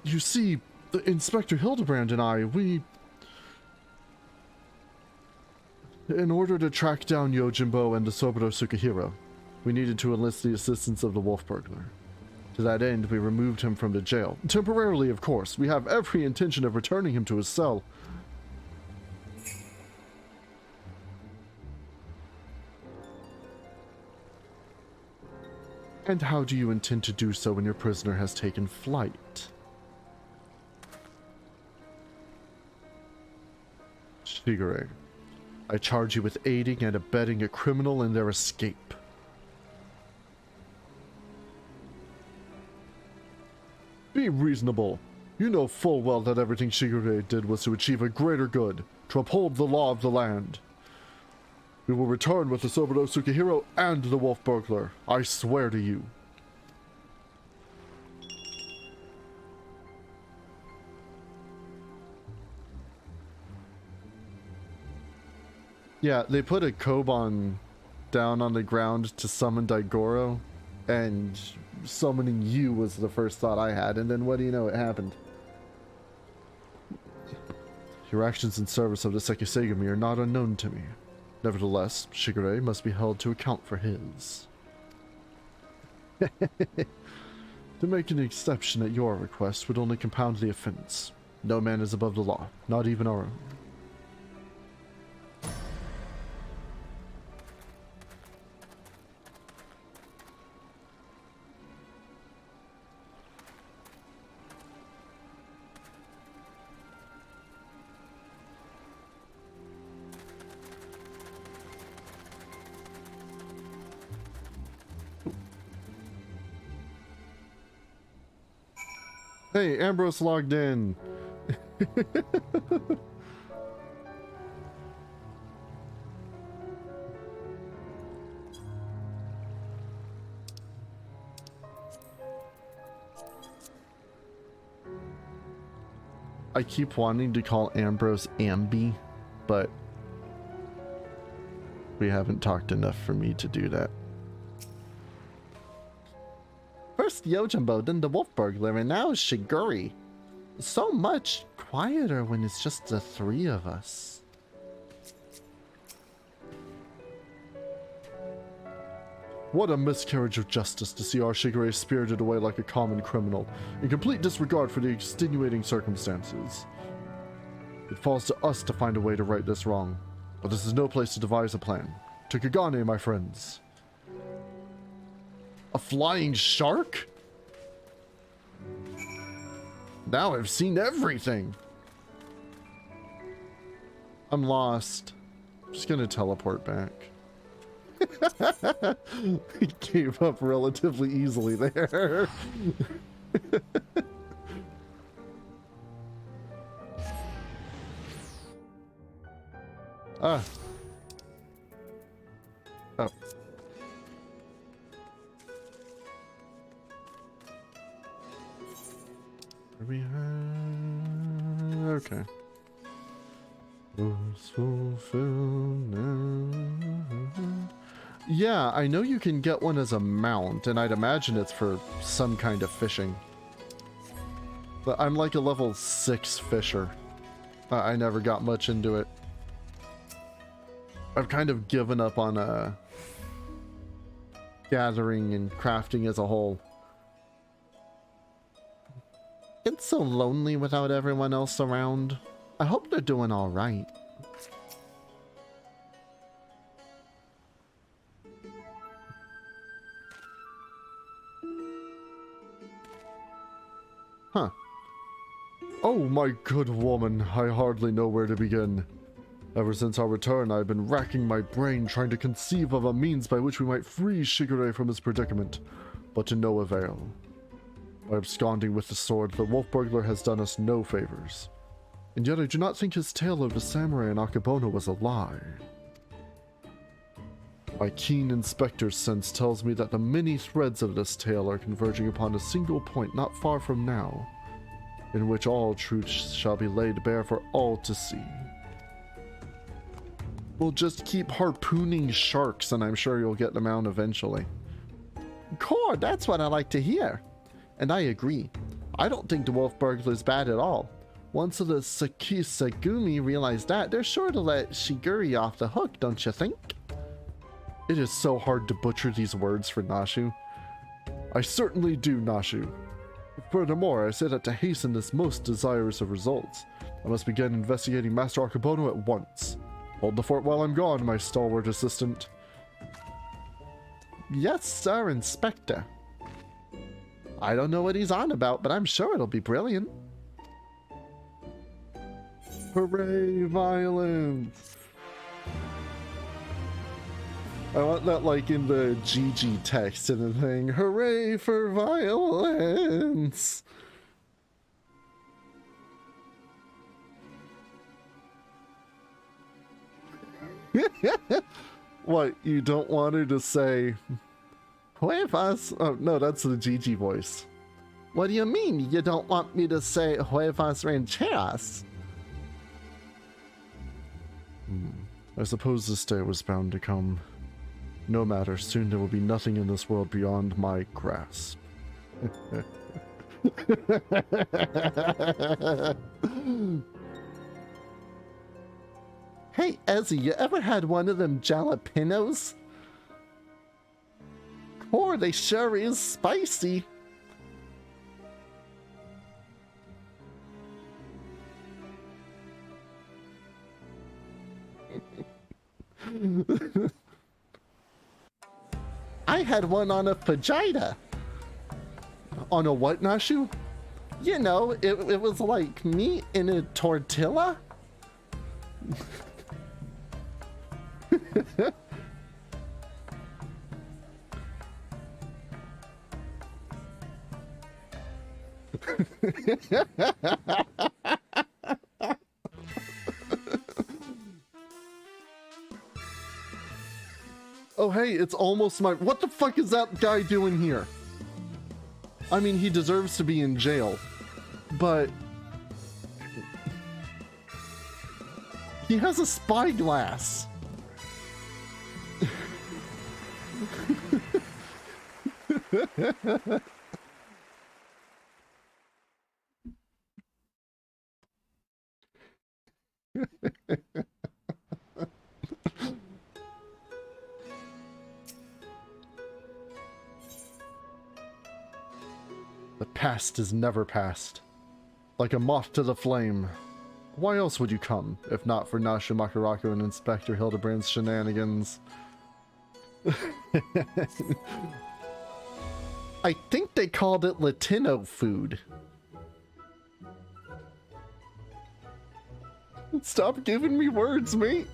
you see, Inspector Hildibrand and I, in order to track down Yojimbo and the Soburo Sukahiro, we needed to enlist the assistance of the wolf burglar. To that end, we removed him from the jail. Temporarily, of course. We have every intention of returning him to his cell. And how do you intend to do so when your prisoner has taken flight? Shigure, I charge you with aiding and abetting a criminal in their escape. Be reasonable. You know full well that everything Shigure did was to achieve a greater good, to uphold the law of the land. We will return with the Soburo Sukahiro and the wolf burglar. I swear to you. Yeah, they put a Koban down on the ground to summon Daigoro, and summoning you was the first thought I had, and then what do you know, it happened. Your actions in service of the Sekisegami are not unknown to me. Nevertheless, Shigure must be held to account for his. To make an exception at your request would only compound the offense. No man is above the law, not even our own. Hey, Ambrose logged in. I keep wanting to call Ambrose Ambi, but we haven't talked enough for me to do that. First Yojimbo, then the Wolf Burglar, and now Shiguri. So much quieter when it's just the three of us. What a miscarriage of justice to see our Shigure spirited away like a common criminal, in complete disregard for the extenuating circumstances. It falls to us to find a way to right this wrong, but this is no place to devise a plan. To Kagane, my friends. A flying shark? Now I've seen everything. I'm lost. I'm just gonna teleport back. He gave up relatively easily there. Ah. Oh. We have... Okay. Yeah, I know you can get one as a mount, and I'd imagine it's for some kind of fishing. But I'm like a level 6 fisher. I never got much into it. I've kind of given up on gathering and crafting as a whole. It's so lonely without everyone else around. I hope they're doing all right. Huh. Oh, my good woman, I hardly know where to begin. Ever since our return, I've been racking my brain trying to conceive of a means by which we might free Shigure from his predicament, but to no avail. By absconding with the sword, the Wolf Burglar has done us no favors. And yet I do not think his tale of the samurai and Akebono was a lie. My keen inspector's sense tells me that the many threads of this tale are converging upon a single point not far from now, in which all truth shall be laid bare for all to see. We'll just keep harpooning sharks, and I'm sure you'll get them out eventually. Core, that's what I like to hear. And I agree. I don't think the Wolf Burglar's bad at all. Once the Sakisagumi realize that, they're sure to let Shigure off the hook, don't you think? It is so hard to butcher these words for Nashu. I certainly do, Nashu. Furthermore, I say that to hasten this most desirous of results, I must begin investigating Master Akebono at once. Hold the fort while I'm gone, my stalwart assistant. Yes, sir, Inspector. I don't know what he's on about, but I'm sure it'll be brilliant. Hooray, violence! I want that like in the GG text and the thing. Hooray for violence! What, you don't want her to say Huevas? Oh, no, that's the GG voice. What do you mean you don't want me to say Huevas Rancheras? I suppose this day was bound to come. No matter, soon there will be nothing in this world beyond my grasp. Hey, Ezzy, you ever had one of them jalapenos? Core, they sure is spicy. I had one on a fajita. On a what, Nashu? You know, it was like meat in a tortilla. Oh, hey, it's almost my... What the fuck is that guy doing here? I mean, he deserves to be in jail, but... He has a spyglass. The past is never past. Like a moth to the flame. Why else would you come, if not for Nashu Makaraku and Inspector Hildibrand's shenanigans? I think they called it Latino food. Stop giving me words, mate.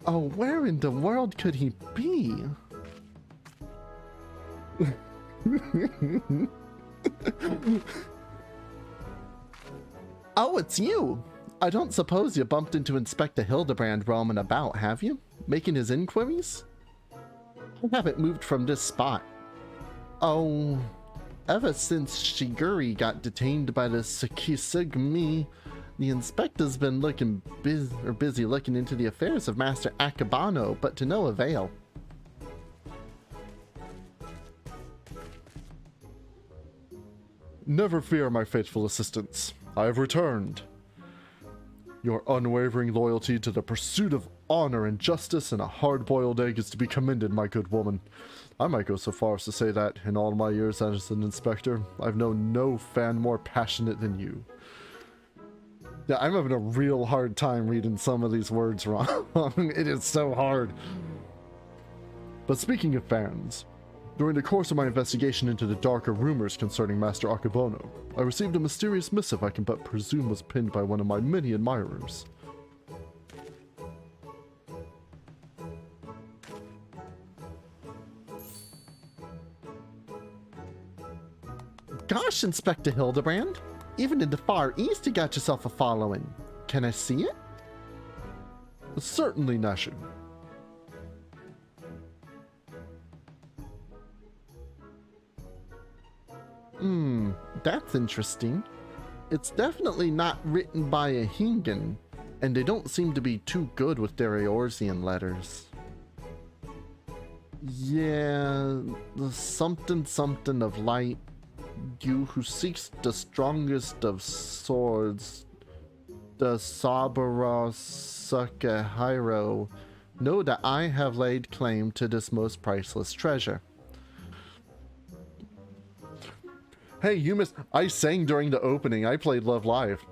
Oh, where in the world could he be? Oh, it's you! I don't suppose you bumped into Inspector Hildibrand roaming about, have you? Making his inquiries? I haven't moved from this spot. Oh, ever since Shiguri got detained by the Sakisugmi, the inspector's been looking busy looking into the affairs of Master Akabano, but to no avail. Never fear, my faithful assistants. I have returned. Your unwavering loyalty to the pursuit of honor and justice and a hard-boiled egg is to be commended, my good woman. I might go so far as to say that, in all my years as an inspector, I've known no fan more passionate than you. Yeah, I'm having a real hard time reading some of these words wrong. It is so hard. But speaking of fans, during the course of my investigation into the darker rumors concerning Master Akabano, I received a mysterious missive I can but presume was pinned by one of my many admirers. Gosh, Inspector Hildibrand! Even in the Far East you got yourself a following. Can I see it? Certainly, Nashu. That's interesting. It's definitely not written by a Hingan, and they don't seem to be too good with their Eorzean letters. Yeah, the something of light. You who seeks the strongest of swords, the Sabara Sukehiro, know that I have laid claim to this most priceless treasure. Hey, you missed. I sang during the opening. I played Love Live.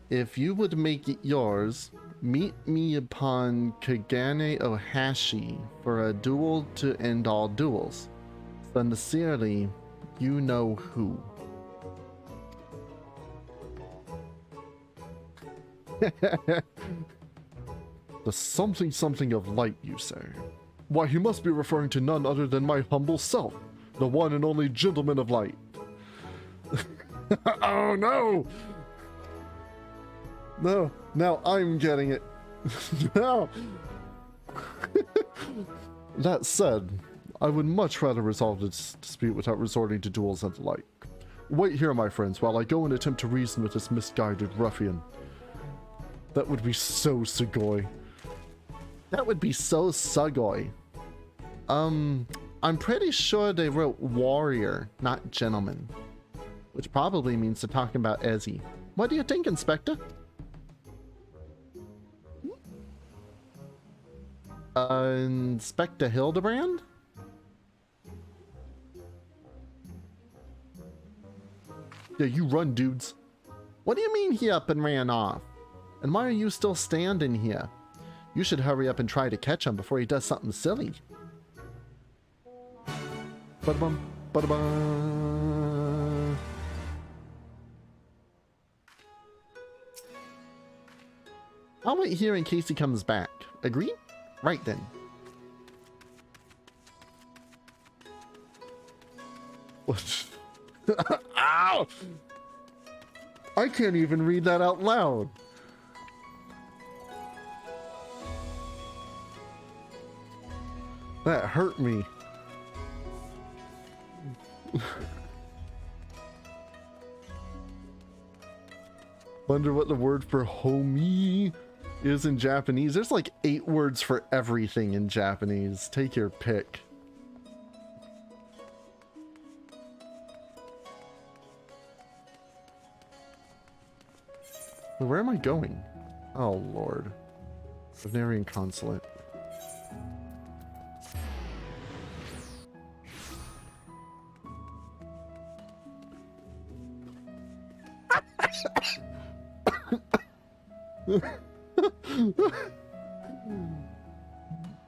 If you would make it yours, meet me upon Kagane Ohashi for a duel to end all duels. Sincerely, you know who. The something of light, you say? Why, he must be referring to none other than my humble self, the one and only gentleman of light. Oh no! No, now I'm getting it. No! That said, I would much rather resolve this dispute without resorting to duels and the like. Wait here, my friends, while I go and attempt to reason with this misguided ruffian. That would be so Sugoi. That would be so sugoi. I'm pretty sure they wrote warrior, not gentleman. Which probably means they're talking about Ezzy. What do you think, Inspector? Inspector Hildibrand? Yeah, you run, dudes. What do you mean he up and ran off? And why are you still standing here? You should hurry up and try to catch him before he does something silly. Ba-da-bum, ba-da-bum. I'll wait here in case he comes back. Agree? Right then. What? Ow! I can't even read that out loud. That hurt me. Wonder what the word for homie is in Japanese. There's like 8 words for everything in Japanese. Take your pick. Where am I going? Oh Lord. Bavarian Consulate.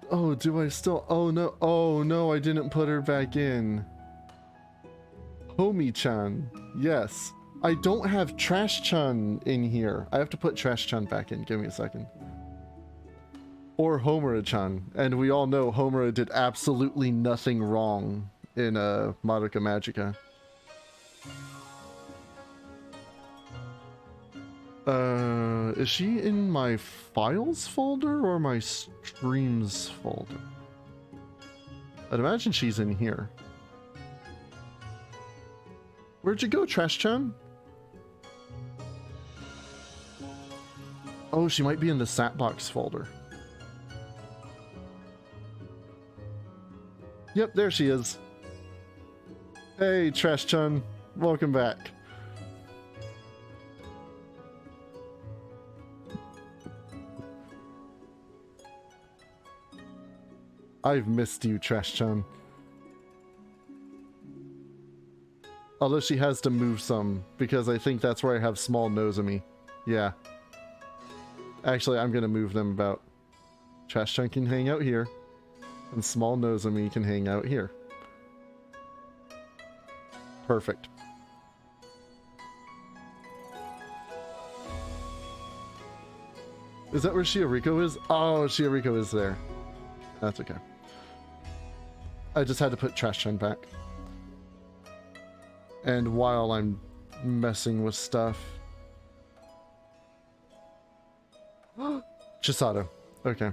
Oh, do I still? Oh no, I didn't put her back in. Homie-chan, yes. I don't have Trash-chan in here. I have to put Trash-chan back in. Give me a second. Or Homura-chan. And we all know Homura did absolutely nothing wrong in Madoka Magica. Is she in my files folder or my streams folder? I'd imagine she's in here. Where'd you go, Trash-chan? Oh, she might be in the Satbox folder. Yep, there she is. Hey, Trash-chan. Welcome back. I've missed you, Trash-chan. Although she has to move some, because I think that's where I have small Nozomi. Yeah. Actually, I'm gonna move them about. Trash-chan can hang out here, and small Nozomi can hang out here. Perfect. Is that where Shioriko is? Oh, Shioriko is there. That's okay. I just had to put Trash-chan back. And while I'm messing with stuff... Chisato. Okay.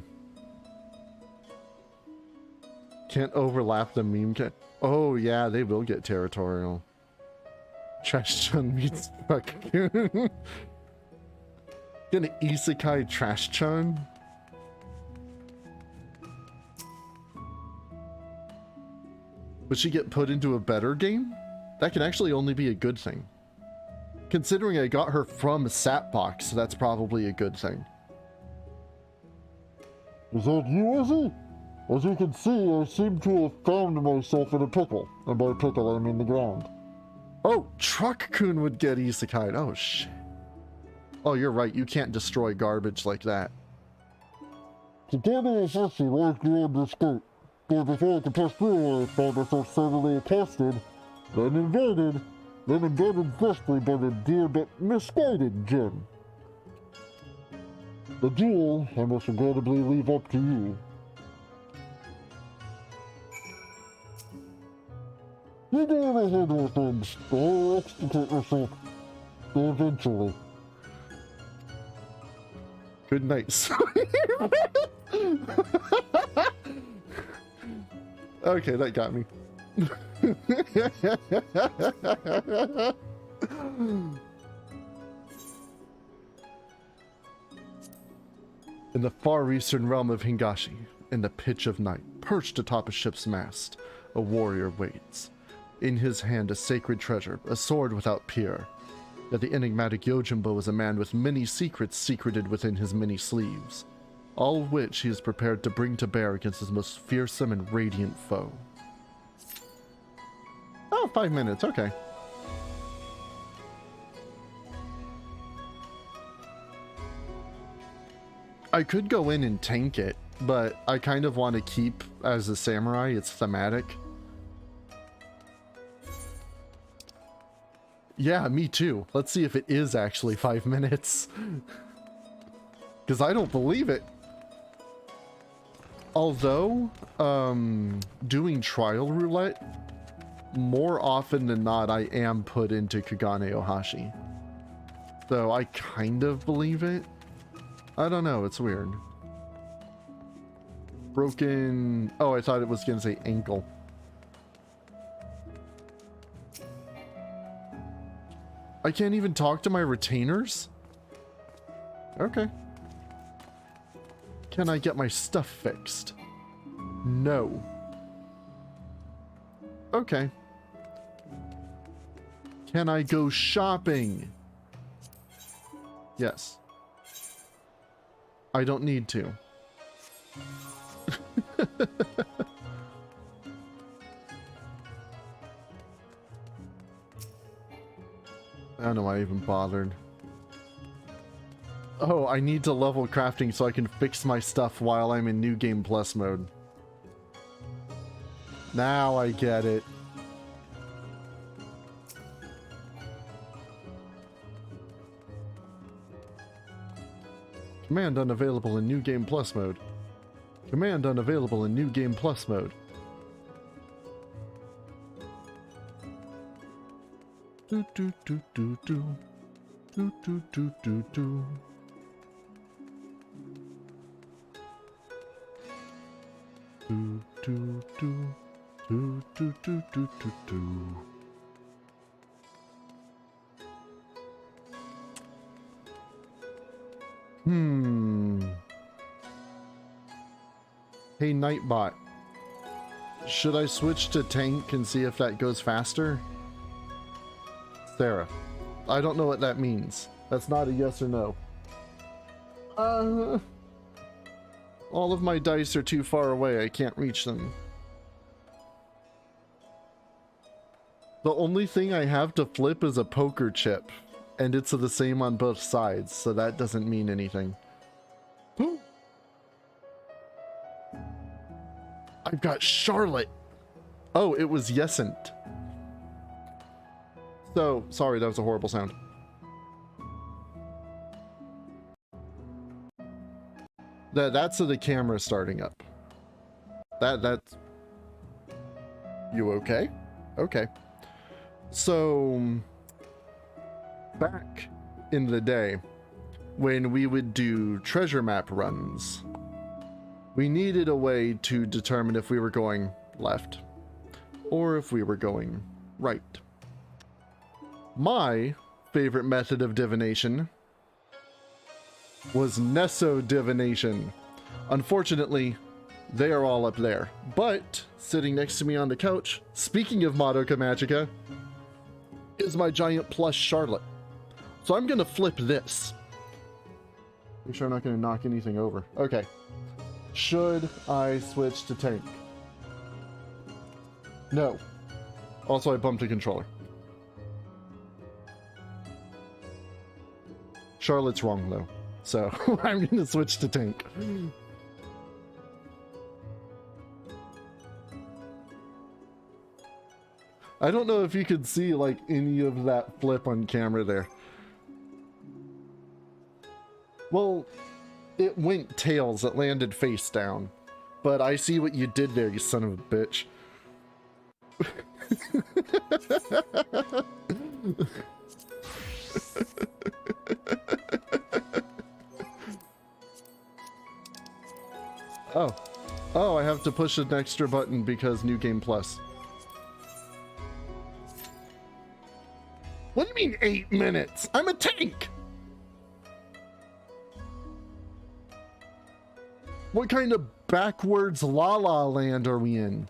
Can't overlap the meme cat. Oh yeah, they will get territorial. Trash-chan meets Fuck-kun. Gonna isekai Trash-chan? Would she get put into a better game? That can actually only be a good thing. Considering I got her from Satbox, that's probably a good thing. Is that you, Izzy? As you can see, I seem to have found myself in a pickle. And by pickle, I mean the ground. Oh, Truck-kun would get isekai'd. Oh, shit. Oh, you're right. You can't destroy garbage like that. The gaming is actually right beyond the scope. But before I could push through, I found myself suddenly accosted, then invaded, then embedded freshly by the dear but misguided Jin. The duel, I must regrettably leave up to you. You go on ahead with things. I'll extricate myself. Eventually. Good night, sweetheart. Okay, that got me. In the far eastern realm of Hingashi, in the pitch of night, perched atop a ship's mast, a warrior waits. In his hand a sacred treasure, a sword without peer. Yet the enigmatic Yojimbo is a man with many secrets secreted within his many sleeves, all of which he is prepared to bring to bear against his most fearsome and radiant foe. Oh, 5 minutes, okay. I could go in and tank it, but I kind of want to keep as a samurai. It's thematic. Yeah, me too. Let's see if it is actually 5 minutes. Because I don't believe it. Although, doing trial roulette, more often than not, I am put into Kagane Ohashi. So I kind of believe it. I don't know, it's weird. Broken... Oh, I thought it was going to say ankle. I can't even talk to my retainers? Okay. Can I get my stuff fixed? No. Okay. Can I go shopping? Yes. I don't need to. I don't know why I even bothered. Oh, I need to level crafting so I can fix my stuff while I'm in New Game Plus mode. Now I get it. Command unavailable in New Game Plus mode. Command unavailable in New Game Plus mode. Do do do do do. Do do do do do. Do do do. Do do do do do do. Hey, Nightbot. Should I switch to tank and see if that goes faster? Sarah. I don't know what that means. That's not a yes or no. All of my dice are too far away. I can't reach them. The only thing I have to flip is a poker chip. And it's the same on both sides, so that doesn't mean anything. I've got Charlotte. Oh, it was Yesent. So, sorry, that was a horrible sound. That's the camera starting up. That's... You okay? Okay. So... Back in the day, when we would do treasure map runs, we needed a way to determine if we were going left or if we were going right. My favorite method of divination was Nesso divination. Unfortunately, they are all up there. But sitting next to me on the couch, speaking of Madoka Magica, is my giant plush Charlotte. So I'm gonna flip this. Make sure I'm not gonna knock anything over. Okay. Should I switch to tank? No. Also, I bumped a controller. Charlotte's wrong though, so I'm gonna switch to tank. I don't know if you could see like any of that flip on camera there. Well, it went tails, it landed face down. But I see what you did there, you son of a bitch. Oh. Oh, I have to push an extra button because New Game Plus. What do you mean 8 minutes? I'm a tank! What kind of backwards la la land are we in?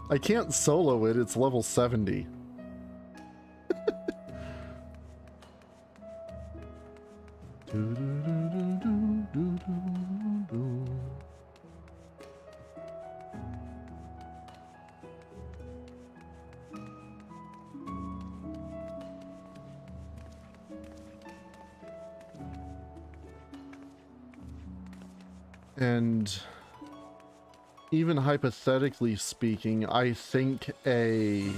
I can't solo it, it's level 70. And even hypothetically speaking, I think a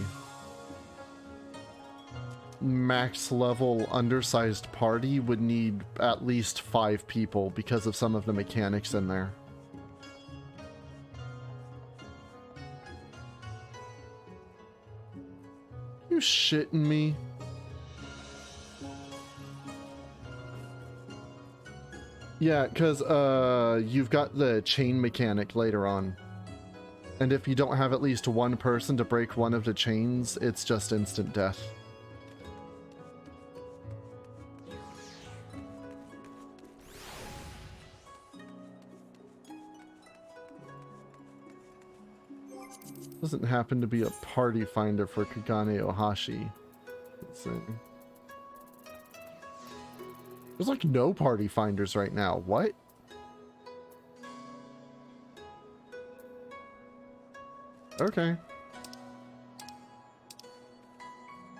max level undersized party would need at least 5 people because of some of the mechanics in there. You shitting me? Yeah, because you've got the chain mechanic later on. And if you don't have at least one person to break one of the chains, it's just instant death. Doesn't happen to be a party finder for Kagane Ohashi. Let's see. There's like no party finders right now. What? Okay.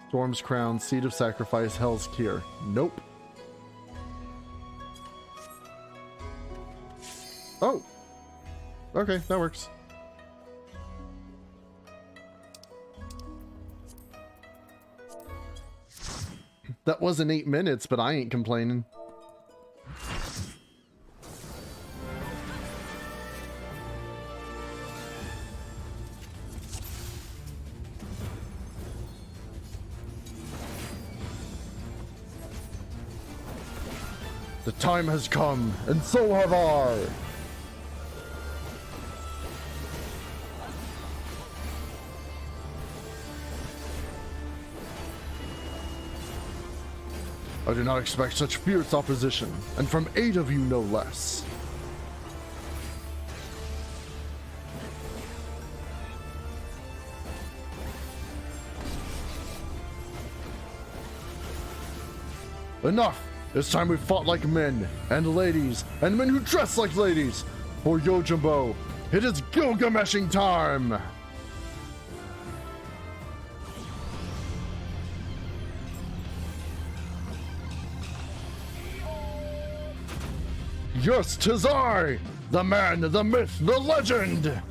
Storm's Crown, Seed of Sacrifice, Hell's Cure. Nope. Oh! Okay, that works. That wasn't 8 minutes, but I ain't complaining. The time has come, and so have I! I did not expect such fierce opposition, and from 8 of you no less. Enough! It's time we fought like men, and ladies, and men who dress like ladies! For Yojimbo, it is Gilgameshing time! Yes, 'tis I! The man, the myth, the legend!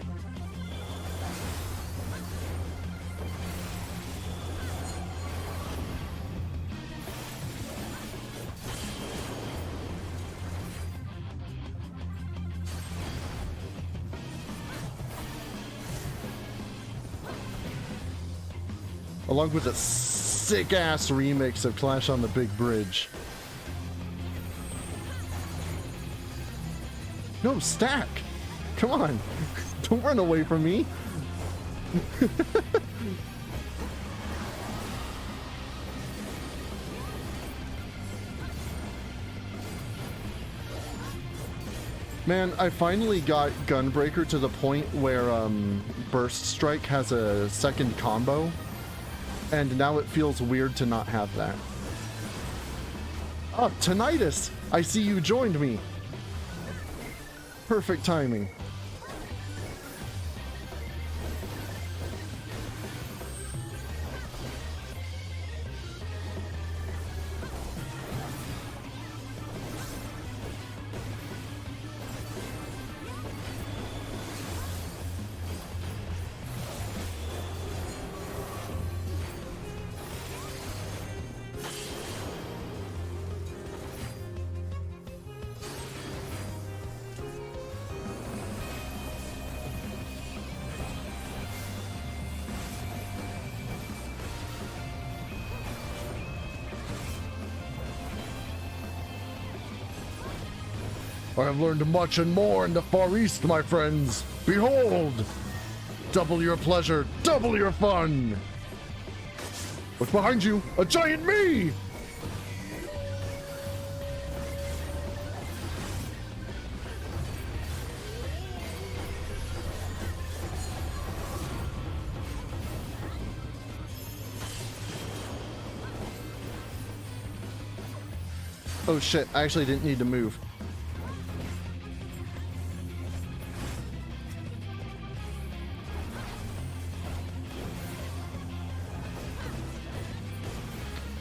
Along with a sick-ass remix of Clash on the Big Bridge. No, stack! Come on! Don't run away from me! Man, I finally got Gunbreaker to the point where Burst Strike has a second combo, and now it feels weird to not have that. Oh, Tinnitus! I see you joined me! Perfect timing. I have learned much and more in the Far East, my friends. Behold! Double your pleasure, double your fun! What's behind you? A giant me! Oh shit, I actually didn't need to move.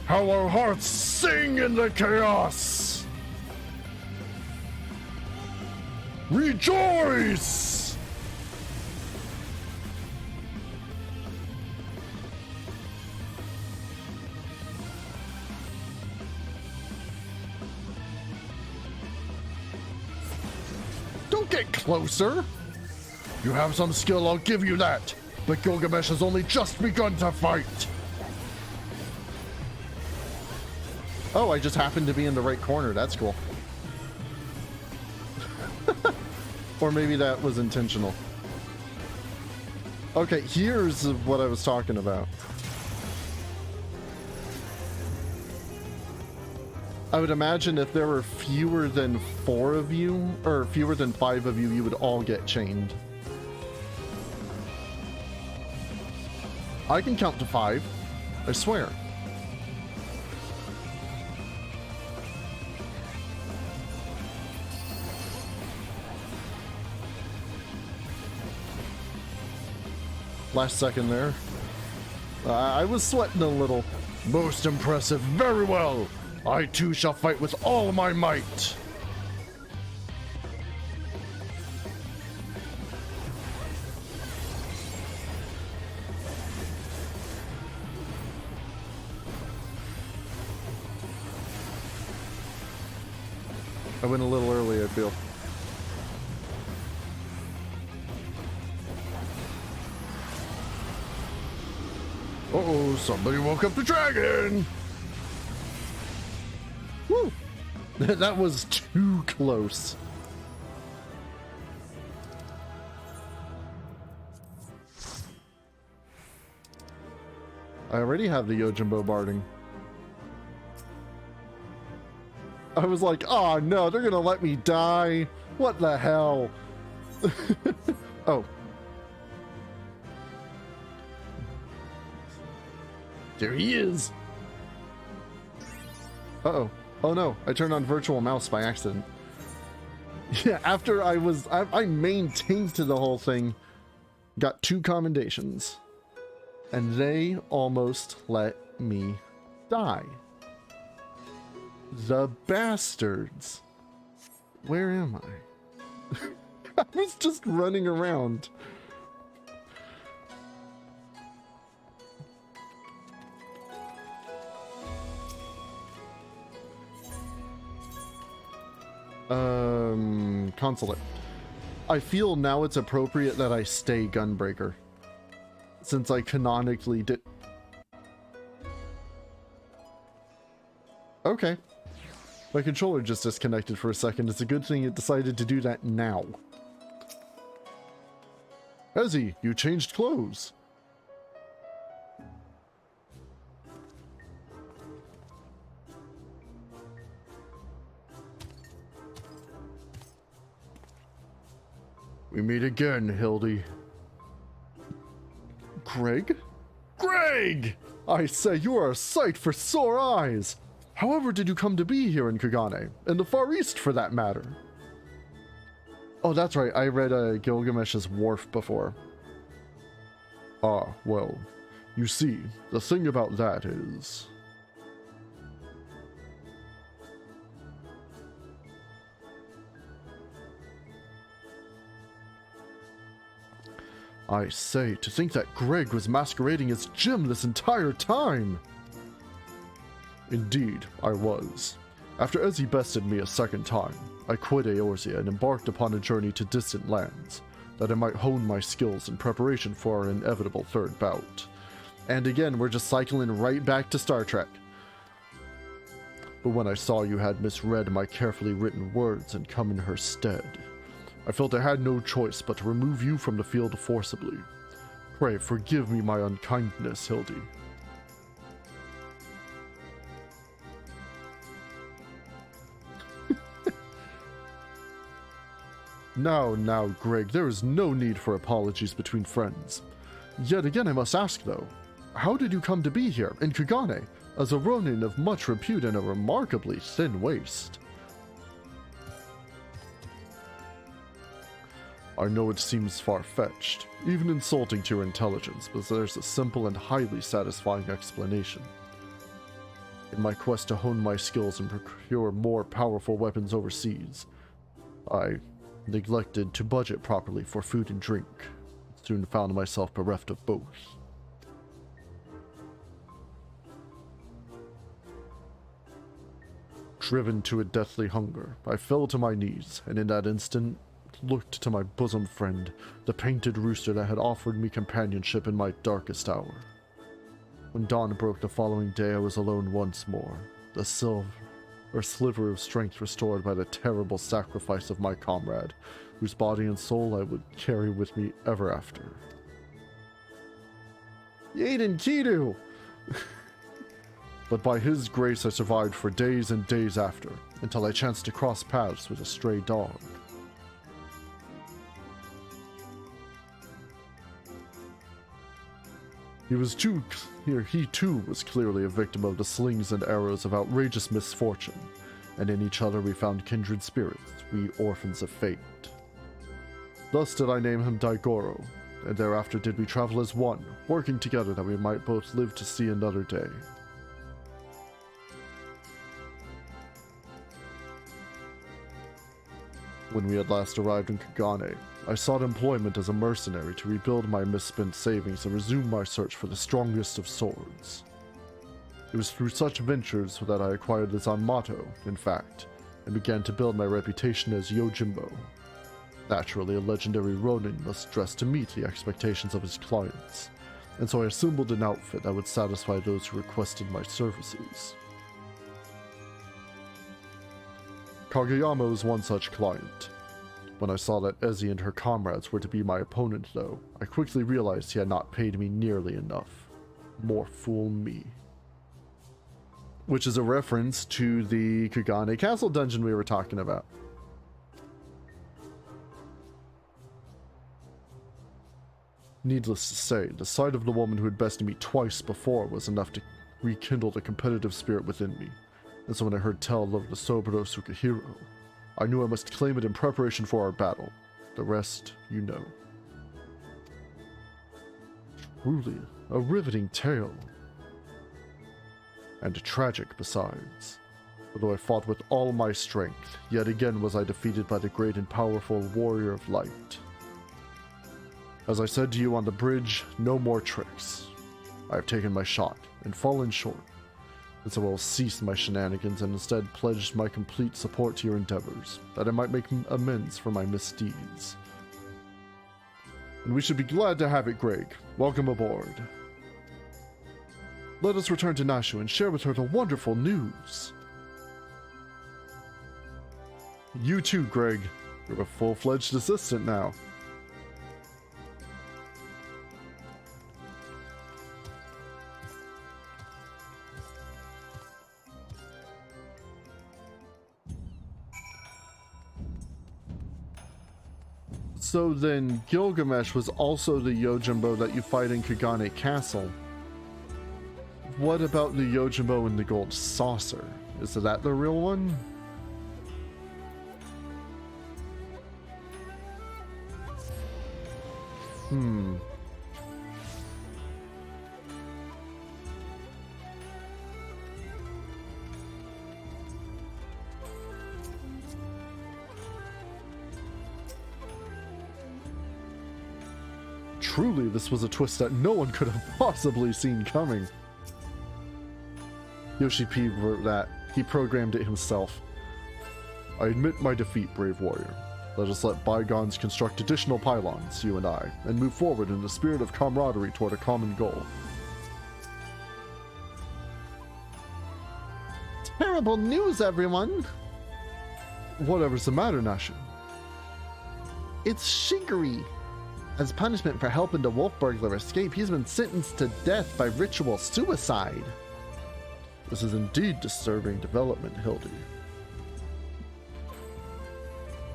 How our hearts sing in the chaos! Rejoice! Don't get closer! You have some skill, I'll give you that. But Gilgamesh has only just begun to fight. Oh, I just happened to be in the right corner. That's cool. Or maybe that was intentional. Okay, here's what I was talking about. I would imagine if there were fewer than 4 of you, or fewer than 5 of you, you would all get chained. I can count to 5. I swear. Last second there. I was sweating a little. Most impressive. Very well. I too shall fight with all my might. I went a little early, I feel. Uh-oh, somebody woke up the dragon! Woo! That was too close. I already have the Yojimbo barding. I was like, oh no, they're gonna let me die. What the hell? Oh. There he is. Uh-oh. Oh no, I turned on virtual mouse by accident. Yeah, after I maintained to the whole thing, got 2 commendations, and they almost let me die. The bastards. Where am I? I was just running around. Consulate. I feel now it's appropriate that I stay Gunbreaker, since I canonically did. Okay. My controller just disconnected for a second. It's a good thing it decided to do that now. Ezzy, you changed clothes. We meet again, Hildy. Greg? Greg! I say, you are a sight for sore eyes! However did you come to be here in Kagane? In the Far East, for that matter? Oh, that's right, I read Gilgamesh's Wharf before. Ah, well, you see, the thing about that is... I say, to think that Greg was masquerading as Jim this entire time! Indeed, I was. After Ezzy bested me a second time, I quit Eorzea and embarked upon a journey to distant lands, that I might hone my skills in preparation for our inevitable third bout. And again, we're just cycling right back to Star Trek. But when I saw you had misread my carefully written words and come in her stead, I felt I had no choice but to remove you from the field forcibly. Pray forgive me my unkindness, Hildy. Now, Greg, there is no need for apologies between friends. Yet again I must ask, though, how did you come to be here, in Kagane, as a ronin of much repute and a remarkably thin waist? I know it seems far-fetched, even insulting to your intelligence, but there's a simple and highly satisfying explanation. In my quest to hone my skills and procure more powerful weapons overseas, I neglected to budget properly for food and drink. Soon found myself bereft of both. Driven to a deathly hunger, I fell to my knees, and in that instant looked to my bosom friend, the painted rooster that had offered me companionship in my darkest hour. When dawn broke the following day, I was alone once more, the sliver of strength restored by the terrible sacrifice of my comrade, whose body and soul I would carry with me ever after. Yaden Kidu! But by his grace I survived for days and days after, until I chanced to cross paths with a stray dog. He too was clearly a victim of the slings and arrows of outrageous misfortune, and in each other we found kindred spirits, we orphans of fate. Thus did I name him Daigoro, and thereafter did we travel as one, working together that we might both live to see another day. When we at last arrived in Kagane, I sought employment as a mercenary to rebuild my misspent savings and resume my search for the strongest of swords. It was through such ventures that I acquired the Zanmato, in fact, and began to build my reputation as Yojimbo. Naturally, a legendary ronin must dress to meet the expectations of his clients, and so I assembled an outfit that would satisfy those who requested my services. Kageyama was one such client. When I saw that Ezzy and her comrades were to be my opponent, though, I quickly realized he had not paid me nearly enough. More fool me. Which is a reference to the Kagane Castle dungeon we were talking about. Needless to say, the sight of the woman who had bested me twice before was enough to rekindle the competitive spirit within me, and so when I heard tell of the Soburo Sukahiro, I knew I must claim it in preparation for our battle. The rest, you know. Truly, a riveting tale. And tragic besides. Although I fought with all my strength, yet again was I defeated by the great and powerful Warrior of Light. As I said to you on the bridge, no more tricks. I have taken my shot, and fallen short, and so I will cease my shenanigans and instead pledged my complete support to your endeavors, that I might make amends for my misdeeds. And we should be glad to have it, Greg. Welcome aboard. Let us return to Nashu and share with her the wonderful news. You too, Greg. You're a full-fledged assistant now. So then, Gilgamesh was also the Yojimbo that you fight in Kagane Castle. What about the Yojimbo in the Gold Saucer? Is that the real one? Truly, this was a twist that no one could have possibly seen coming. Yoshi P wrote that. He programmed it himself. I admit my defeat, brave warrior. Let us let bygones construct additional pylons, you and I, and move forward in the spirit of camaraderie toward a common goal. terrible news, everyone! Whatever's the matter, Nashin? It's Shiguri. As punishment for helping the wolf burglar escape, he's been sentenced to death by ritual suicide. This is indeed disturbing development, Hildy.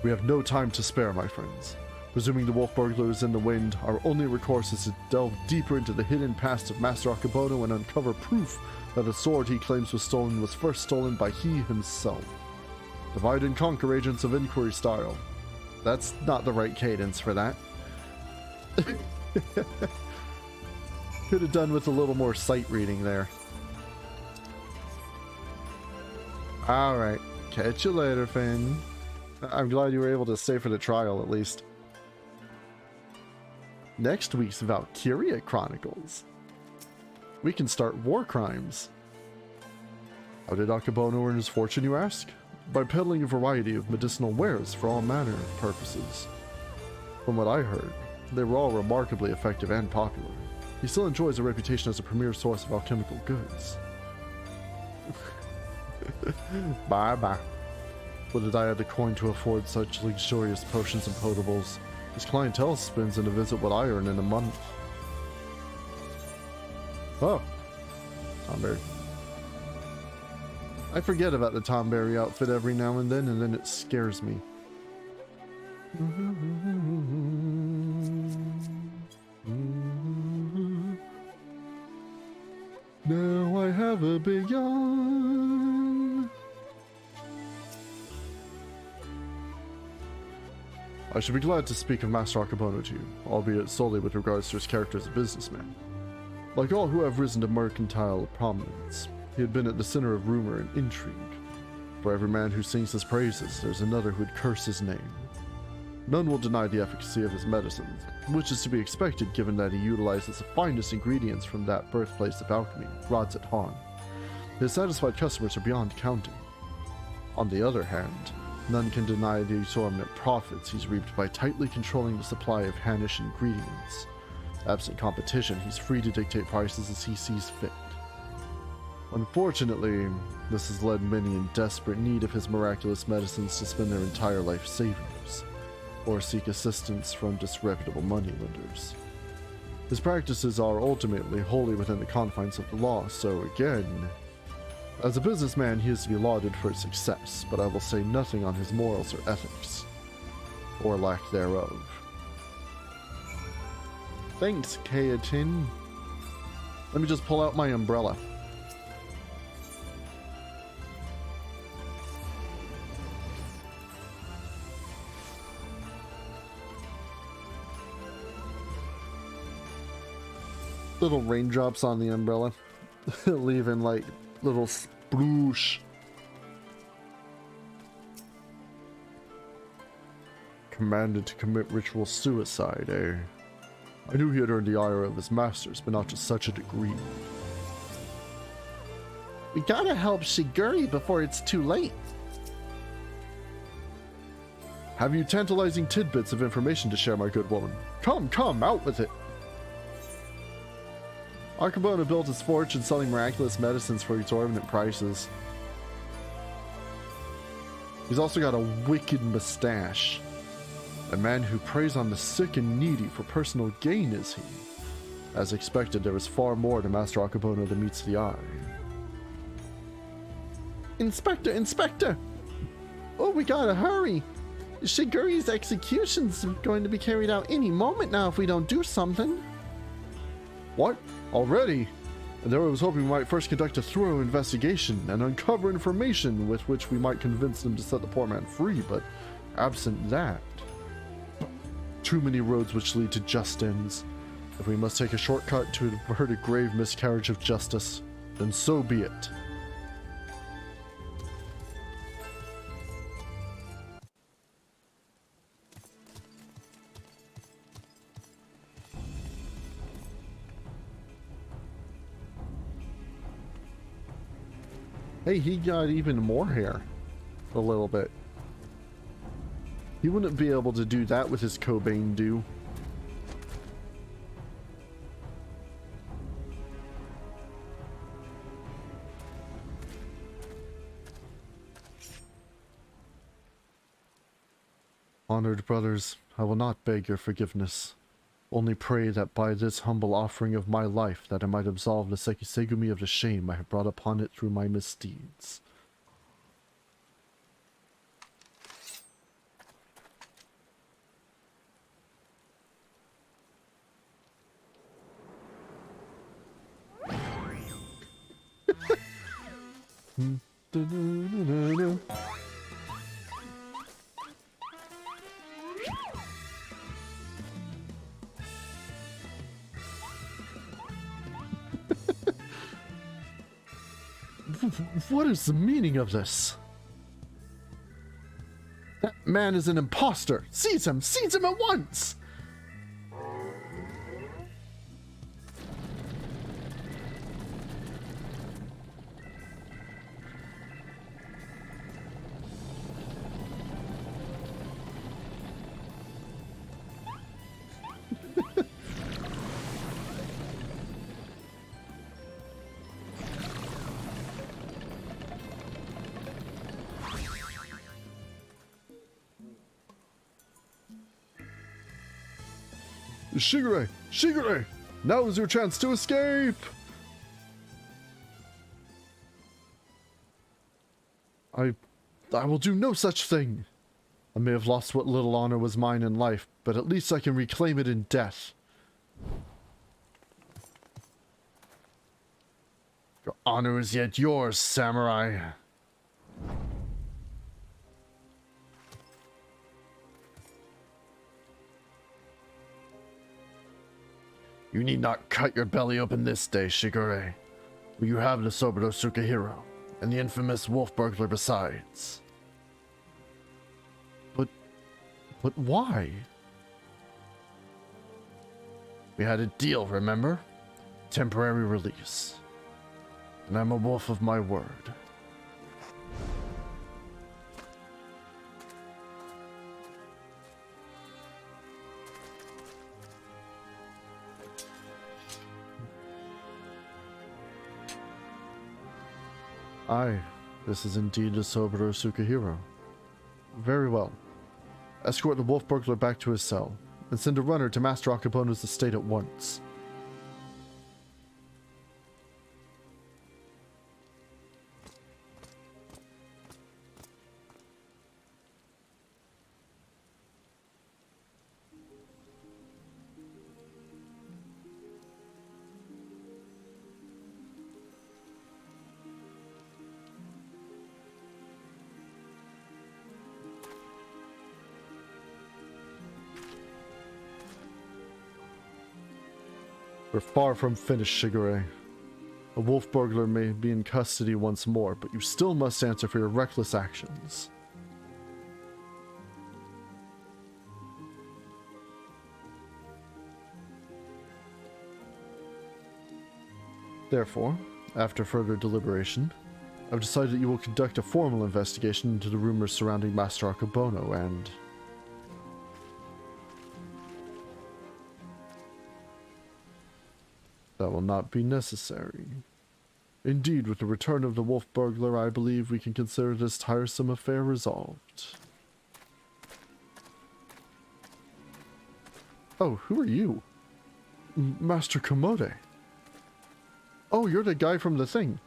We have no time to spare, my friends. Presuming the wolf burglar is in the wind, our only recourse is to delve deeper into the hidden past of Master Akabono and uncover proof that the sword he claims was stolen was first stolen by he himself. Divide and conquer, agents of inquiry style. That's not the right cadence for that. Could have done with a little more sight reading there. Alright, catch you later, Finn. I'm glad you were able to stay for the trial, at least. Next week's Valkyria Chronicles. We can start war crimes. How did Akabono earn his fortune, you ask? By peddling a variety of medicinal wares for all manner of purposes. From what I heard, they were all remarkably effective and popular. He still enjoys a reputation as a premier source of alchemical goods. Bye-bye. What did I have the coin to afford such luxurious potions and potables? His clientele spends in a visit what I earn in a month. Oh. Tomberry. I forget about the Tomberry outfit every now and then it scares me. Now I have a big yawn. I should be glad to speak of Master Akabono to you, albeit solely with regards to his character as a businessman. Like all who have risen to mercantile prominence, he had been at the center of rumor and intrigue. For every man who sings his praises, there's another who'd curse his name. None will deny the efficacy of his medicines, which is to be expected given that he utilizes the finest ingredients from that birthplace of alchemy, Rods at Han. His satisfied customers are beyond counting. On the other hand, none can deny the exorbitant profits he's reaped by tightly controlling the supply of Hanish ingredients. Absent competition, he's free to dictate prices as he sees fit. Unfortunately, this has led many in desperate need of his miraculous medicines to spend their entire life savings, or seek assistance from disreputable moneylenders. His practices are ultimately wholly within the confines of the law, so again, as a businessman he is to be lauded for his success, but I will say nothing on his morals or ethics, or lack thereof. Thanks, Kayatin. Let me just pull out my umbrella. Little raindrops on the umbrella, leaving like little sploosh. Commanded to commit ritual suicide, eh? I knew he had earned the ire of his masters, but not to such a degree. We gotta help Shiguri before it's too late. Have you tantalizing tidbits of information to share, my good woman? Come, out with it! Akabono built his fortune selling miraculous medicines for exorbitant prices. He's also got a wicked mustache. A man who preys on the sick and needy for personal gain is he. As expected, there is far more to Master Akabono than meets the eye. Inspector! Oh, we gotta hurry! Shiguri's execution's going to be carried out any moment now if we don't do something. What? Already? And there I was hoping we might first conduct a thorough investigation and uncover information with which we might convince them to set the poor man free, but absent that, too many roads which lead to just ends. If we must take a shortcut to avert a grave miscarriage of justice, then so be it. Hey, he got even more hair. A little bit. He wouldn't be able to do that with his Cobain do. Honored brothers, I will not beg your forgiveness. Only pray that by this humble offering of my life that I might absolve the Sekisegumi of the shame I have brought upon it through my misdeeds. What is the meaning of this? That man is an imposter! Seize him! Seize him at once! Shigure! Shigure! Now is your chance to escape! I will do no such thing. I may have lost what little honor was mine in life, but at least I can reclaim it in death. Your honor is yet yours, samurai. You need not cut your belly open this day, Shigure. For you have the Soburo Tsukahiro, and the infamous wolf burglar besides. But why? We had a deal, remember? Temporary release. And I'm a wolf of my word. Aye, this is indeed the Soburo Tsukahiro. Very well. Escort the wolf burglar back to his cell, and send a runner to Master Akabono's estate at once. We're far from finished, Shigure. A wolf burglar may be in custody once more, but you still must answer for your reckless actions. Therefore, after further deliberation, I've decided that you will conduct a formal investigation into the rumors surrounding Master Akabono and... That will not be necessary. Indeed, with the return of the wolf burglar, I believe we can consider this tiresome affair resolved. Oh, who are you? Master Komode. Oh, you're the guy from the thing.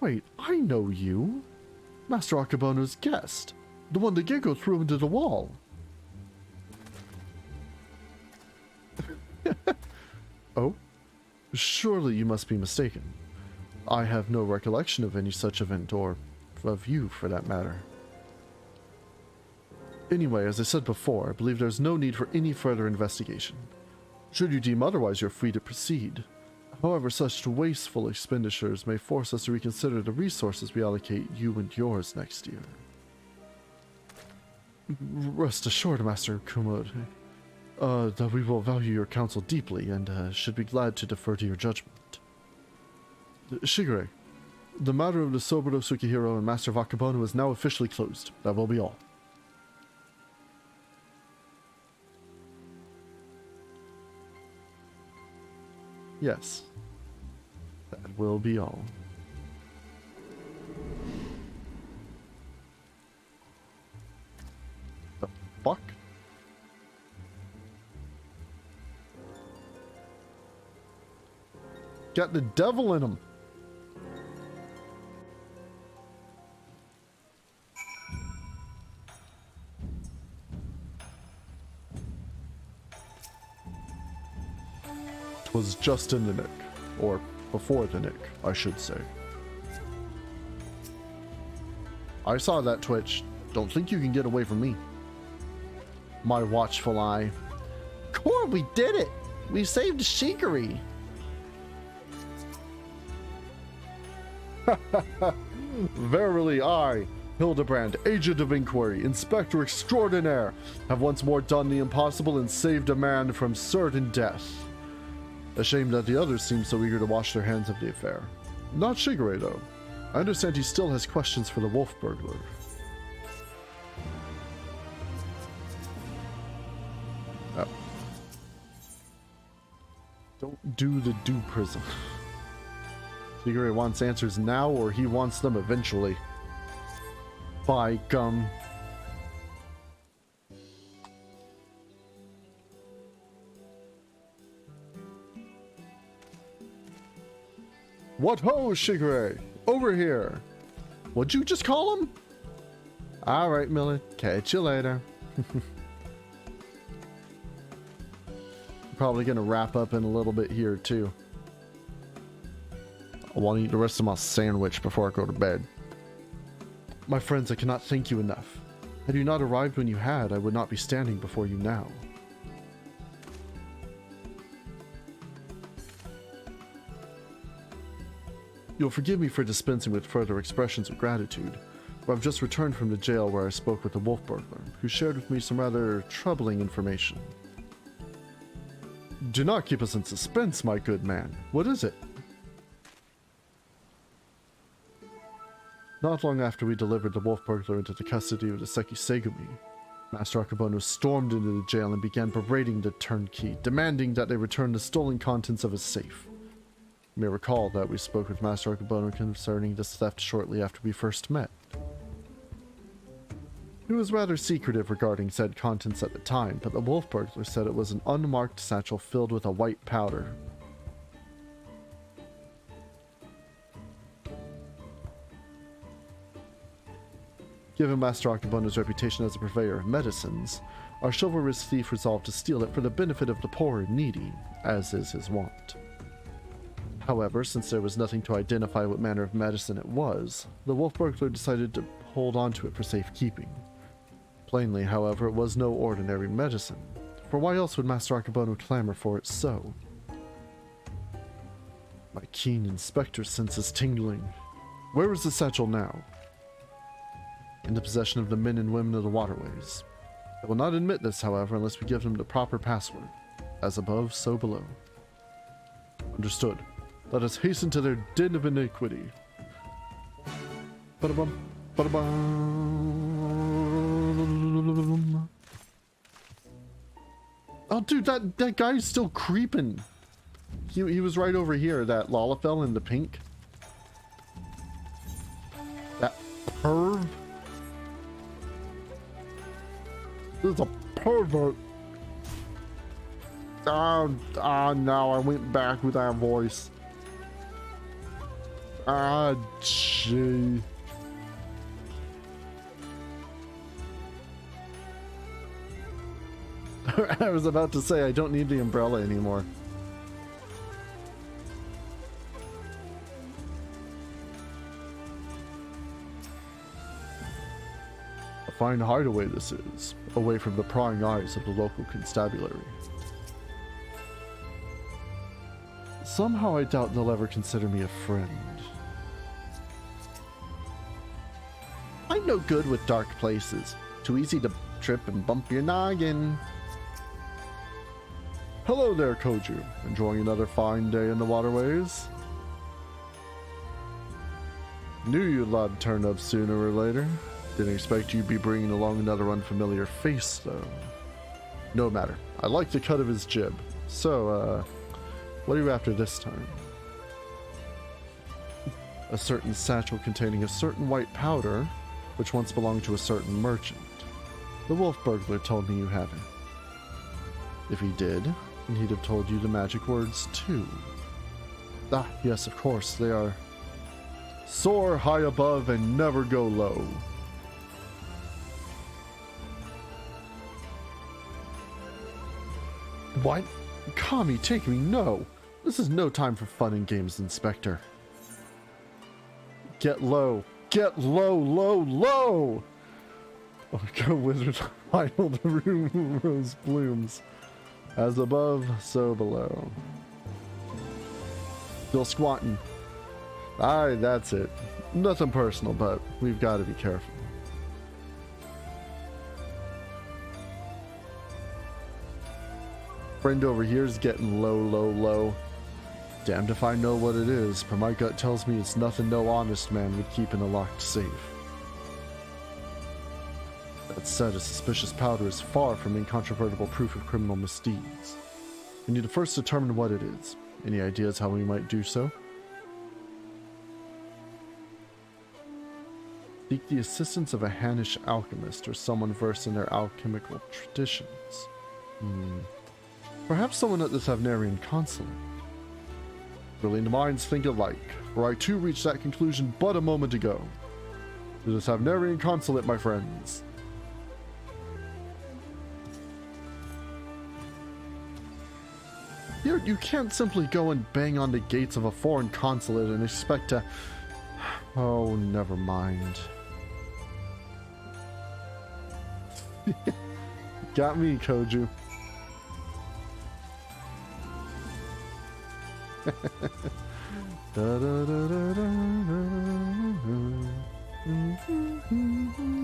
Wait, I know you. Master Akabono's guest. The one that Gecko threw into the wall. Oh? Surely you must be mistaken. I have no recollection of any such event, or of you for that matter. Anyway, as I said before, I believe there's no need for any further investigation. Should you deem otherwise, you're free to proceed. However, such wasteful expenditures may force us to reconsider the resources we allocate you and yours next year. Rest assured, Master Komode, that we will value your counsel deeply and should be glad to defer to your judgment. Shigure, the matter of the Soburo Tsukahiro and Master Akabono is now officially closed. That will be all. Yes. That will be all. The fuck? Got the devil in him. Was just in the nick, or before the nick, I should say. I saw that twitch. Don't think you can get away from me. My watchful eye. Core, we did it! We saved Shikari! Verily I, Hildibrand, Agent of Inquiry, Inspector Extraordinaire, have once more done the impossible and saved a man from certain death. A shame that the others seem so eager to wash their hands of the affair. Not Shigure, though. I understand he still has questions for the wolf burglar. Oh. Don't do the do prison. Shigure wants answers now, or he wants them eventually. By gum. What ho, Shigure! Over here! What'd you just call him? Alright, Miller. Catch you later. Probably gonna wrap up in a little bit here, too. I want to eat the rest of my sandwich before I go to bed. My friends, I cannot thank you enough. Had you not arrived when you had, I would not be standing before you now. You'll forgive me for dispensing with further expressions of gratitude, but I've just returned from the jail where I spoke with the wolf burglar, who shared with me some rather troubling information. Do not keep us in suspense, my good man. What is it? Not long after we delivered the wolf burglar into the custody of the Seki Segumi, Master Akabono stormed into the jail and began berating the turnkey, demanding that they return the stolen contents of his safe. You may recall that we spoke with Master Akabono concerning this theft shortly after we first met. He was rather secretive regarding said contents at the time, but the wolf burglar said it was an unmarked satchel filled with a white powder. Given Master Akabono's reputation as a purveyor of medicines, our chivalrous thief resolved to steal it for the benefit of the poor and needy, as is his wont. However, since there was nothing to identify what manner of medicine it was, the wolf burglar decided to hold on to it for safekeeping. Plainly, however, it was no ordinary medicine, for why else would Master Akabono clamor for it so? My keen inspector sense is tingling. Where is the satchel now? In the possession of the men and women of the waterways. I will not admit this, however, unless we give them the proper password. As above, so below. Understood. Let us hasten to their den of iniquity. Ba-da-bum, ba-da-bum. Oh, dude, that guy's still creeping. He was right over here, that Lalafell in the pink. That perv. This is a pervert. No, I went back with that voice. Gee. I was about to say I don't need the umbrella anymore. A fine hideaway this is, away from the prying eyes of the local constabulary. Somehow I doubt they'll ever consider me a friend. I'm no good with dark places. Too easy to trip and bump your noggin. Hello there, Koju. Enjoying another fine day in the waterways? Knew you'd lot turn up sooner or later. Didn't expect you'd be bringing along another unfamiliar face, though. No matter. I like the cut of his jib. So, what are you after this time? A certain satchel containing a certain white powder, which once belonged to a certain merchant. The wolf burglar told me you have it. If he did, then he'd have told you the magic words too. Ah, yes, of course, they are. Soar high above and never go low. What? Kami, take me, no. This is no time for fun and games, Inspector. Get low. Get low, low, low! Oh, go wizard, wild rose blooms. As above, so below. Still squatting. Aye, that's it. Nothing personal, but we've got to be careful. Friend over here is getting low, low, low. Damned if I know what it is, but my gut tells me it's nothing no honest man would keep in a locked safe. That said, a suspicious powder is far from incontrovertible proof of criminal misdeeds. We need to first determine what it is. Any ideas how we might do so? Seek the assistance of a Hannish alchemist or someone versed in their alchemical traditions. Perhaps someone at the Tavnerian consulate. Brilliant minds think alike, for I too reached that conclusion but a moment ago. To the Tavnerian consulate, my friends. You can't simply go and bang on the gates of a foreign consulate and expect to... Oh, never mind. Got me, Koju.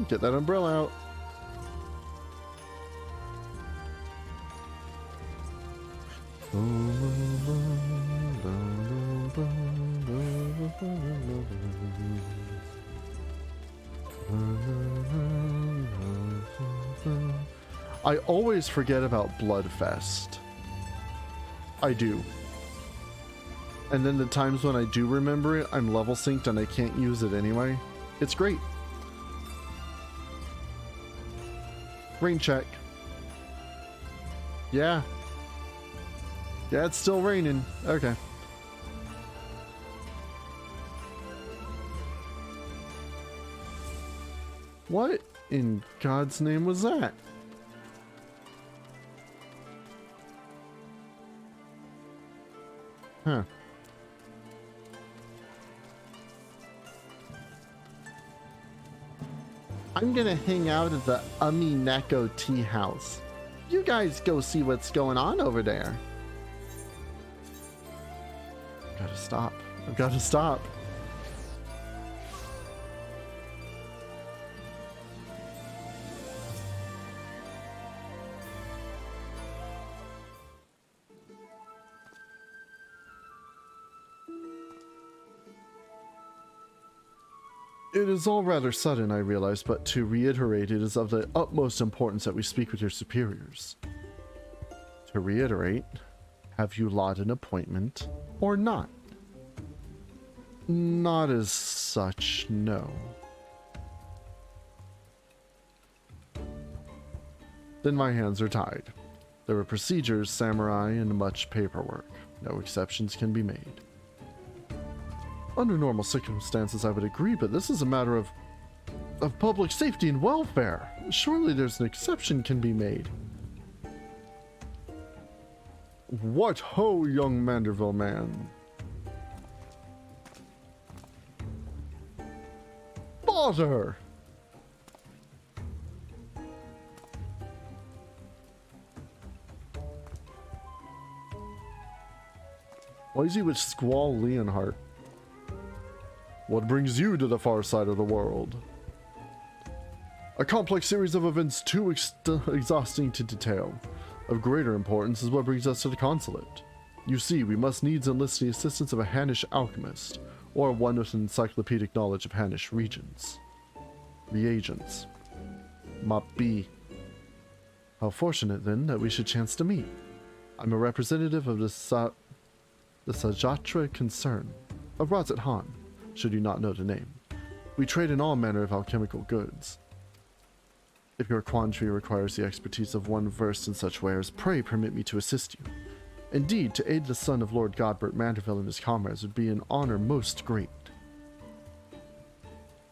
Get that umbrella out. I always forget about Bloodfest. I do. And then the times when I do remember it, I'm level synced and I can't use it anyway. It's great. Rain check. Yeah. Yeah, it's still raining. Okay. What in God's name was that? Huh. I'm gonna hang out at the Neko tea house. You guys go see what's going on over there. Gotta stop. I've gotta stop. It is all rather sudden, I realize, but to reiterate, it is of the utmost importance that we speak with your superiors. To reiterate, have you lodged an appointment or not? Not as such, no. Then my hands are tied. There are procedures, samurai, and much paperwork. No exceptions can be made. Under normal circumstances, I would agree, but this is a matter of public safety and welfare. Surely there's an exception can be made. What ho, young Manderville man? Father! Why is he with Squall Leonhardt? What brings you to the far side of the world? A complex series of events too exhausting to detail. Of greater importance is what brings us to the consulate. You see, we must needs enlist the assistance of a Hannish alchemist, or one with an encyclopedic knowledge of Hannish regions. Reagents. Mapi. How fortunate, then, that we should chance to meet. I'm a representative of the Sajatra concern, of Razat Han, should you not know the name. We trade in all manner of alchemical goods. If your quandary requires the expertise of one versed in such wares, pray permit me to assist you. Indeed, to aid the son of Lord Godbert Manderville and his comrades would be an honor most great.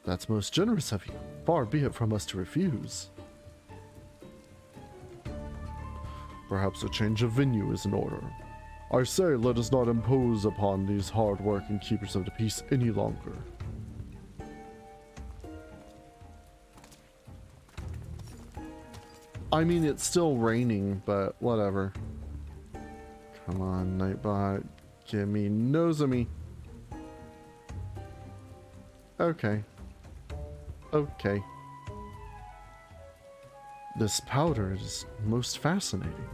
That's most generous of you. Far be it from us to refuse. Perhaps a change of venue is in order. I say, let us not impose upon these hard-working keepers of the peace any longer. I mean, it's still raining, but whatever. Come on, Nightbot. Give me Nozomi. Okay. Okay. This powder is most fascinating.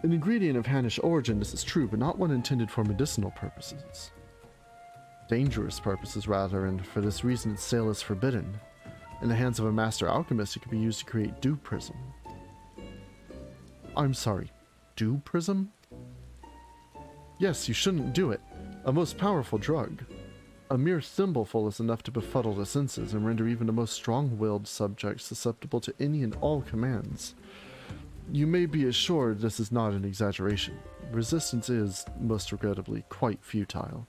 An ingredient of Hannish origin, this is true, but not one intended for medicinal purposes. Dangerous purposes, rather, and for this reason its sale is forbidden. In the hands of a master alchemist, it could be used to create dew prism. I'm sorry, dew prism? Yes, you shouldn't do it. A most powerful drug. A mere thimbleful is enough to befuddle the senses and render even the most strong-willed subject susceptible to any and all commands. You may be assured this is not an exaggeration. Resistance is, most regrettably, quite futile.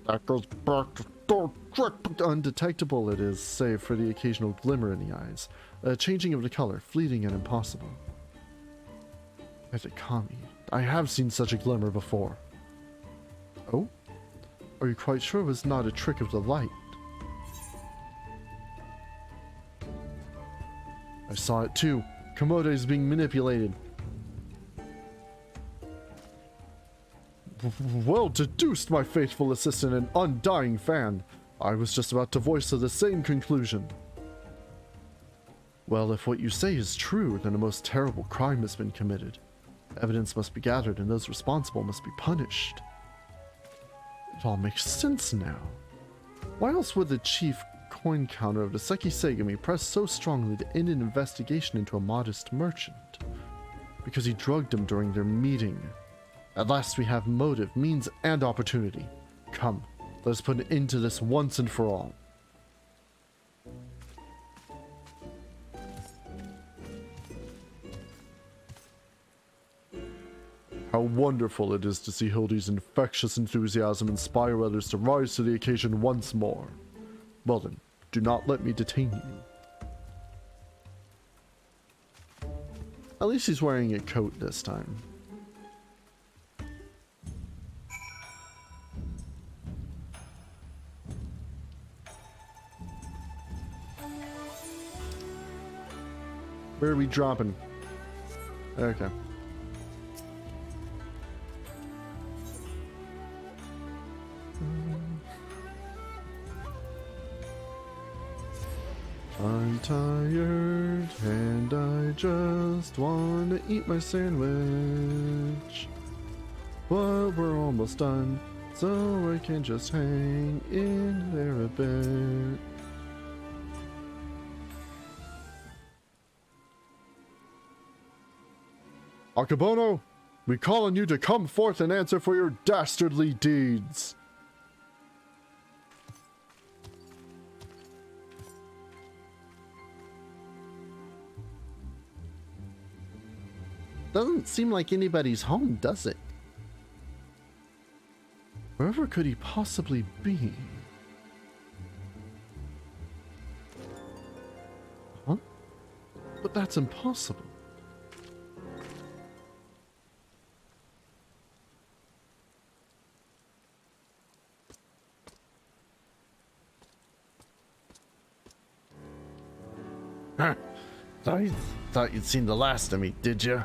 That goes back to Star Trek. Undetectable it is, save for the occasional glimmer in the eyes. A changing of the color, fleeting and impossible. Etikami. I have seen such a glimmer before. Oh? Are you quite sure it was not a trick of the light? I saw it too. Komodo is being manipulated. Well deduced, my faithful assistant and undying fan. I was just about to voice the same conclusion. Well, if what you say is true, then a most terrible crime has been committed. Evidence must be gathered and those responsible must be punished. It all makes sense now. Why else would the chief coin counter of the Seki Segami press so strongly to end an investigation into a modest merchant? Because he drugged him during their meeting. At last we have motive, means, and opportunity. Come, let us put an end to this once and for all. How wonderful it is to see Hildy's infectious enthusiasm inspire others to rise to the occasion once more. Well then, do not let me detain you. At least he's wearing a coat this time. Where are we dropping? Okay. I'm tired and I just want to eat my sandwich. But we're almost done, so I can just hang in there a bit. Akabono, we call on you to come forth and answer for your dastardly deeds. Doesn't seem like anybody's home, does it? Wherever could he possibly be? Huh? But that's impossible. Huh. Thought you'd seen the last of me, did you?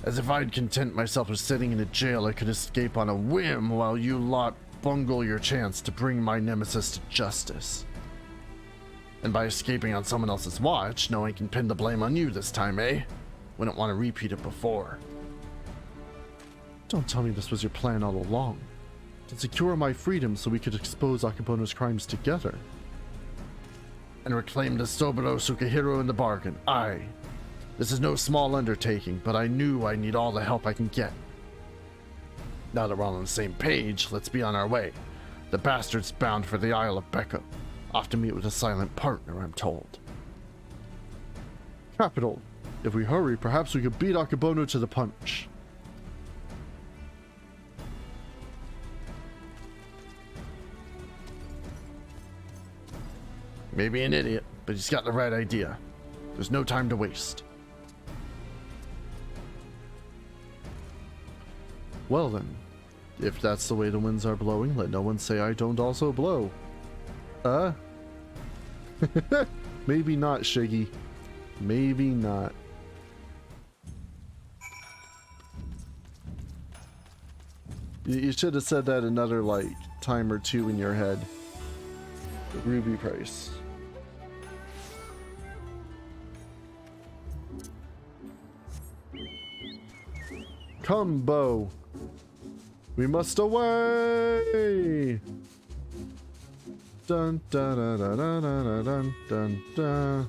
As if I'd content myself with sitting in a jail I could escape on a whim while you lot bungle your chance to bring my nemesis to justice. And by escaping on someone else's watch, no one can pin the blame on you this time, eh? Wouldn't want to repeat it before. Don't tell me this was your plan all along. To secure my freedom so we could expose Akabono's crimes together. And reclaim the Soburo Sukahiro in the bargain. Aye. This is no small undertaking, but I knew I need all the help I can get. Now that we're all on the same page, let's be on our way. The bastard's bound for the Isle of Becco. Off to meet with a silent partner, I'm told. Capital. If we hurry, perhaps we could beat Akabono to the punch. Maybe an idiot, but he's got the right idea. There's no time to waste. Well then, if that's the way the winds are blowing, let no one say I don't also blow. Maybe not, Shiggy. Maybe not. You should have said that another, like, time or two in your head. The ruby price. Come, Bo. We must away. Dun dun dun dun dun dun dun dun dun.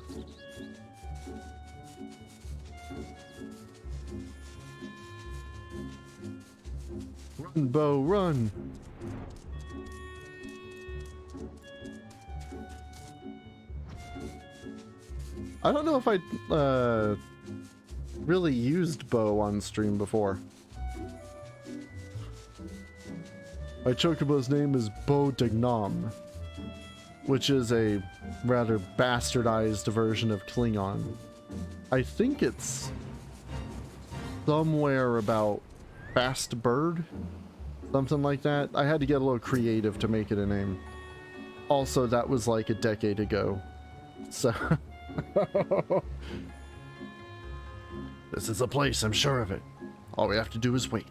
Run, Bo, run. I don't know if I really used Bo on stream before. My chocobo's name is Bo Dignam, which is a rather bastardized version of Klingon. I think it's somewhere about fast bird, something like that. I had to get a little creative to make it a name. Also, that was like a decade ago, so this is a place, I'm sure of it. All we have to do is wait.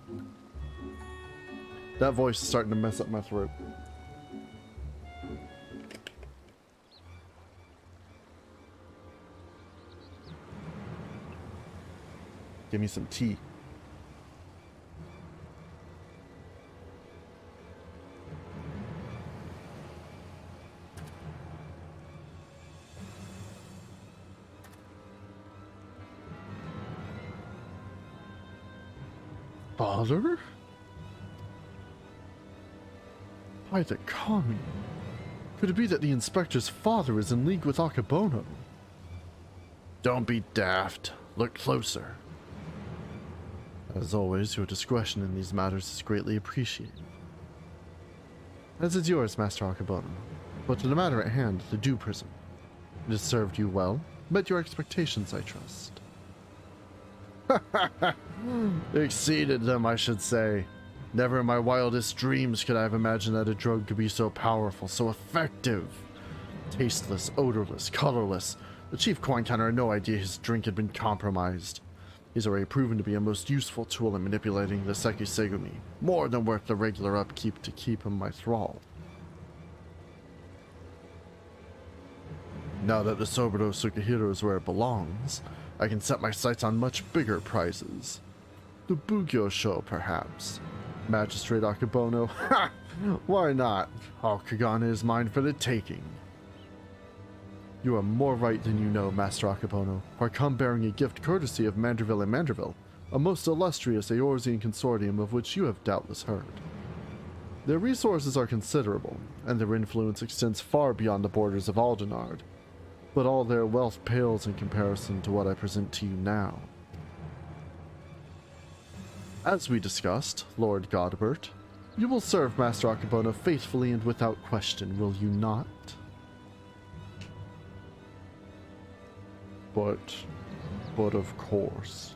That voice is starting to mess up my throat. Give me some tea. Father? By the Kami. Could it be that the inspector's father is in league with Akabono? Don't be daft. Look closer. As always, your discretion in these matters is greatly appreciated. As is yours, Master Akabono. But to the matter at hand, the Dew Prism. It has served you well. Met your expectations, I trust. Exceeded them, I should say. Never in my wildest dreams could I have imagined that a drug could be so powerful, so effective. Tasteless, odorless, colorless. The chief coin counter had no idea his drink had been compromised. He's already proven to be a most useful tool in manipulating the Seki Segumi, more than worth the regular upkeep to keep him my thrall. Now that the Soburo Sukahiro is where it belongs, I can set my sights on much bigger prizes. The Bugyo show, perhaps. Magistrate Akabono, ha! Why not? Alkagane is mine for the taking. You are more right than you know, Master Akabono, for I come bearing a gift courtesy of Manderville and Manderville, a most illustrious Eorzean consortium of which you have doubtless heard. Their resources are considerable, and their influence extends far beyond the borders of Aldenard, but all their wealth pales in comparison to what I present to you now. As we discussed, Lord Godbert, you will serve Master Akabono faithfully and without question, will you not? But of course.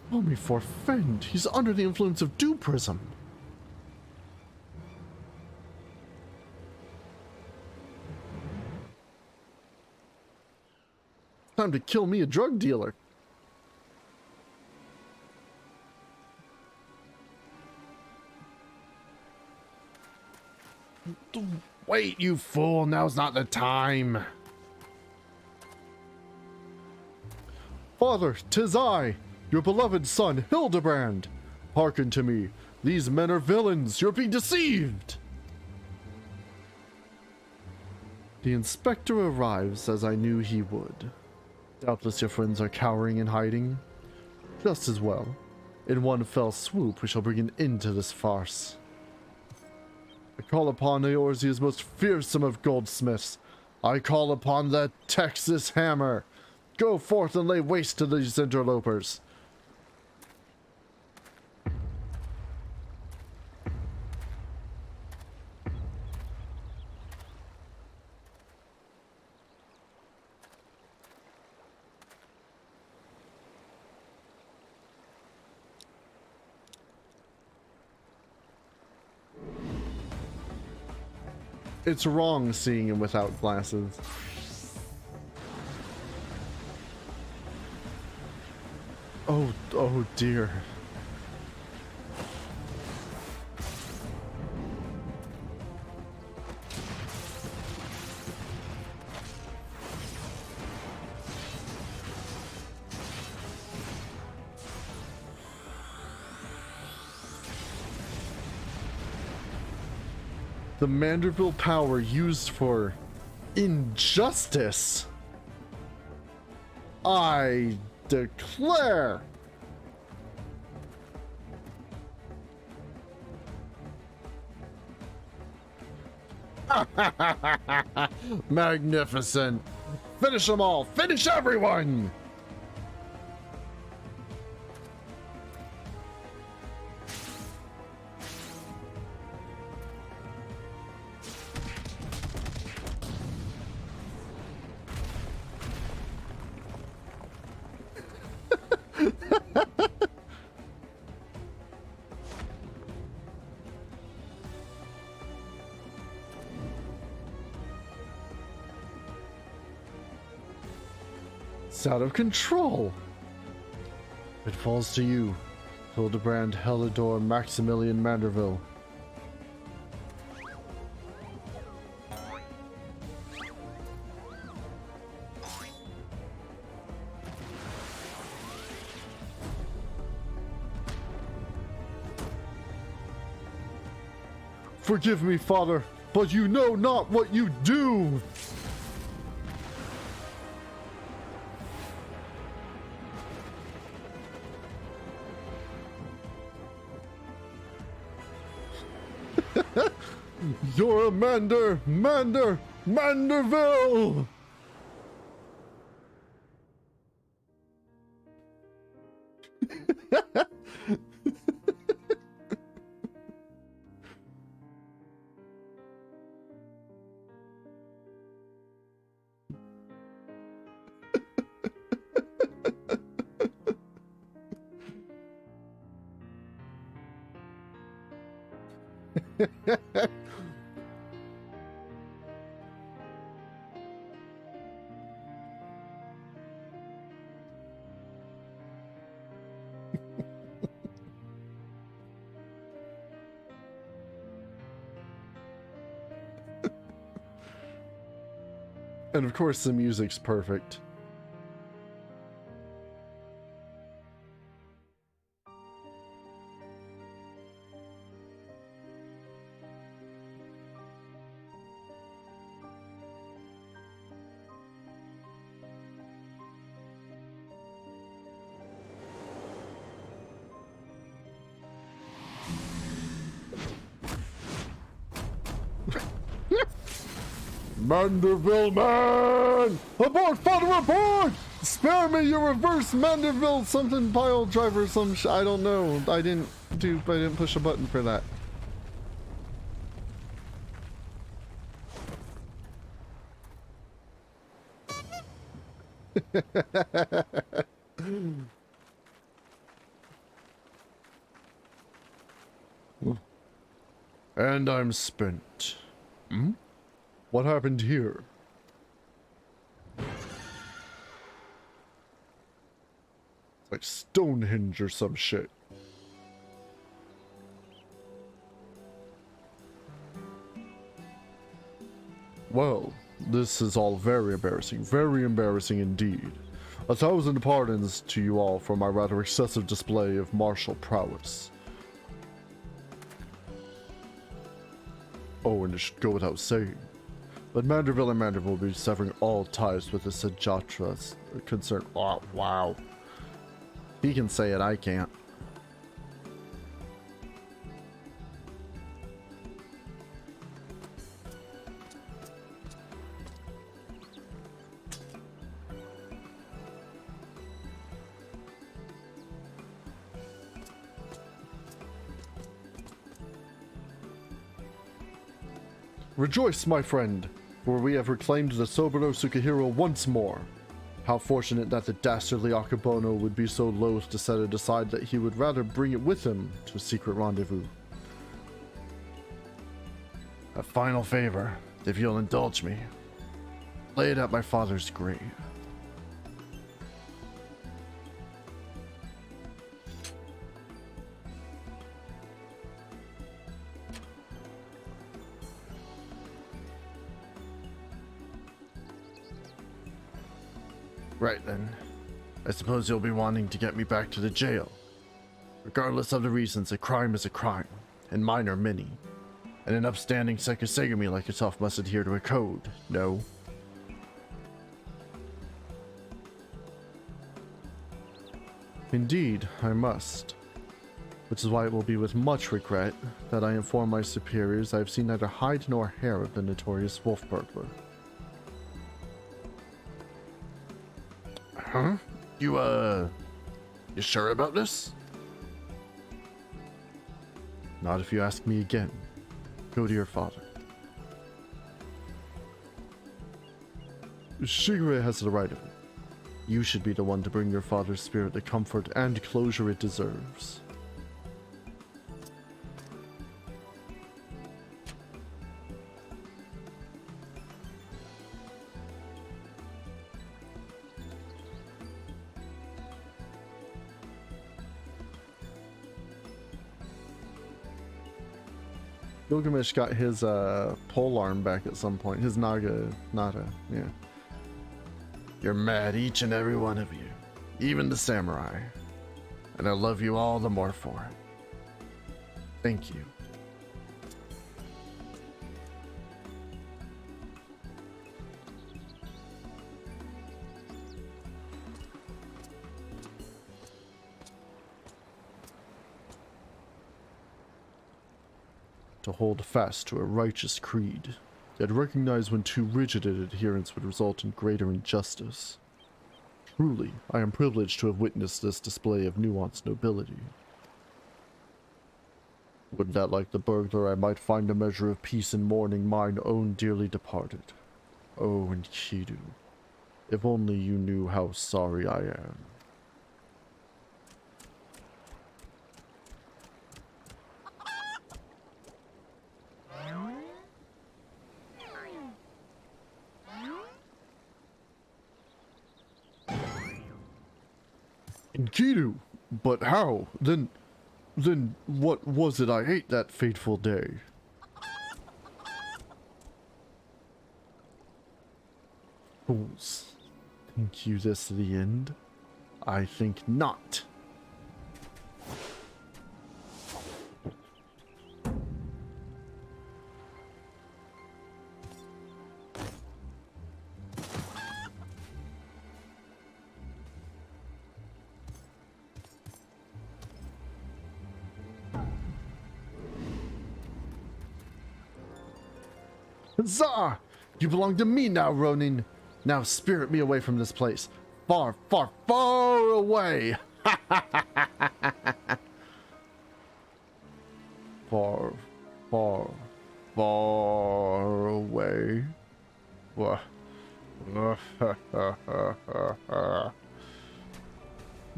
Call me forfend. He's under the influence of Dew Prism. Time to kill me a drug dealer. Wait, you fool, now's not the time. Father, 'tis I, your beloved son, Hildibrand. Hearken to me. These men are villains. You're being deceived. The inspector arrives as I knew he would. Doubtless your friends are cowering and hiding. Just as well. In one fell swoop, we shall bring an end to this farce. I call upon Eorzea's most fearsome of goldsmiths. I call upon the Texas Hammer. Go forth and lay waste to these interlopers. It's wrong seeing him without glasses. Oh dear. The Manderville power used for injustice. I declare. Magnificent. Finish them all. Finish everyone. It's out of control. It falls to you, Hildibrand, Helidor, Maximilian Manderville. Forgive me, Father, but you know not what you do! You're a Manderville! And of course the music's perfect. Manderville man! Abort, father, abort! Spare me your reverse Manderville something pile driver some I don't know. I didn't push a button for that. And I'm spent. Hmm? What happened here? It's like Stonehenge or some shit. Well, this is all very embarrassing indeed. 1,000 pardons to you all for my rather excessive display of martial prowess. Oh, and it should go without saying, but Manderville and Manderville will be severing all ties with the Sejatra concern. Oh, wow. He can say it, I can't. Rejoice, my friend, for we have reclaimed the Soboro Sukahiro once more. How fortunate that the dastardly Akabono would be so loath to set it aside that he would rather bring it with him to a secret rendezvous. A final favor, if you'll indulge me. Lay it at my father's grave. Right then. I suppose you'll be wanting to get me back to the jail. Regardless of the reasons, a crime is a crime, and mine are many. And an upstanding Sekisegami like yourself must adhere to a code, no? Indeed, I must. Which is why it will be with much regret that I inform my superiors I have seen neither hide nor hair of the notorious wolf burglar. Huh? You sure about this? Not if you ask me again. Go to your father. Shigure has the right of it. You should be the one to bring your father's spirit the comfort and closure it deserves. Gilgamesh got his polearm back at some point. His nada, yeah. You're mad, each and every one of you, even the samurai, and I love you all the more for it. Thank you. To hold fast to a righteous creed, yet recognize when too rigid an adherence would result in greater injustice. Truly, I am privileged to have witnessed this display of nuanced nobility. Would that, like the burglar, I might find a measure of peace in mourning mine own dearly departed. Oh, Enkidu, if only you knew how sorry I am. Enkidu, but how? Then what was it I ate that fateful day? Fools. Think you this the end? I think not. Huzzah! You belong to me now, Ronin. Now spirit me away from this place. Far, far, far away! Far, far, far away. What?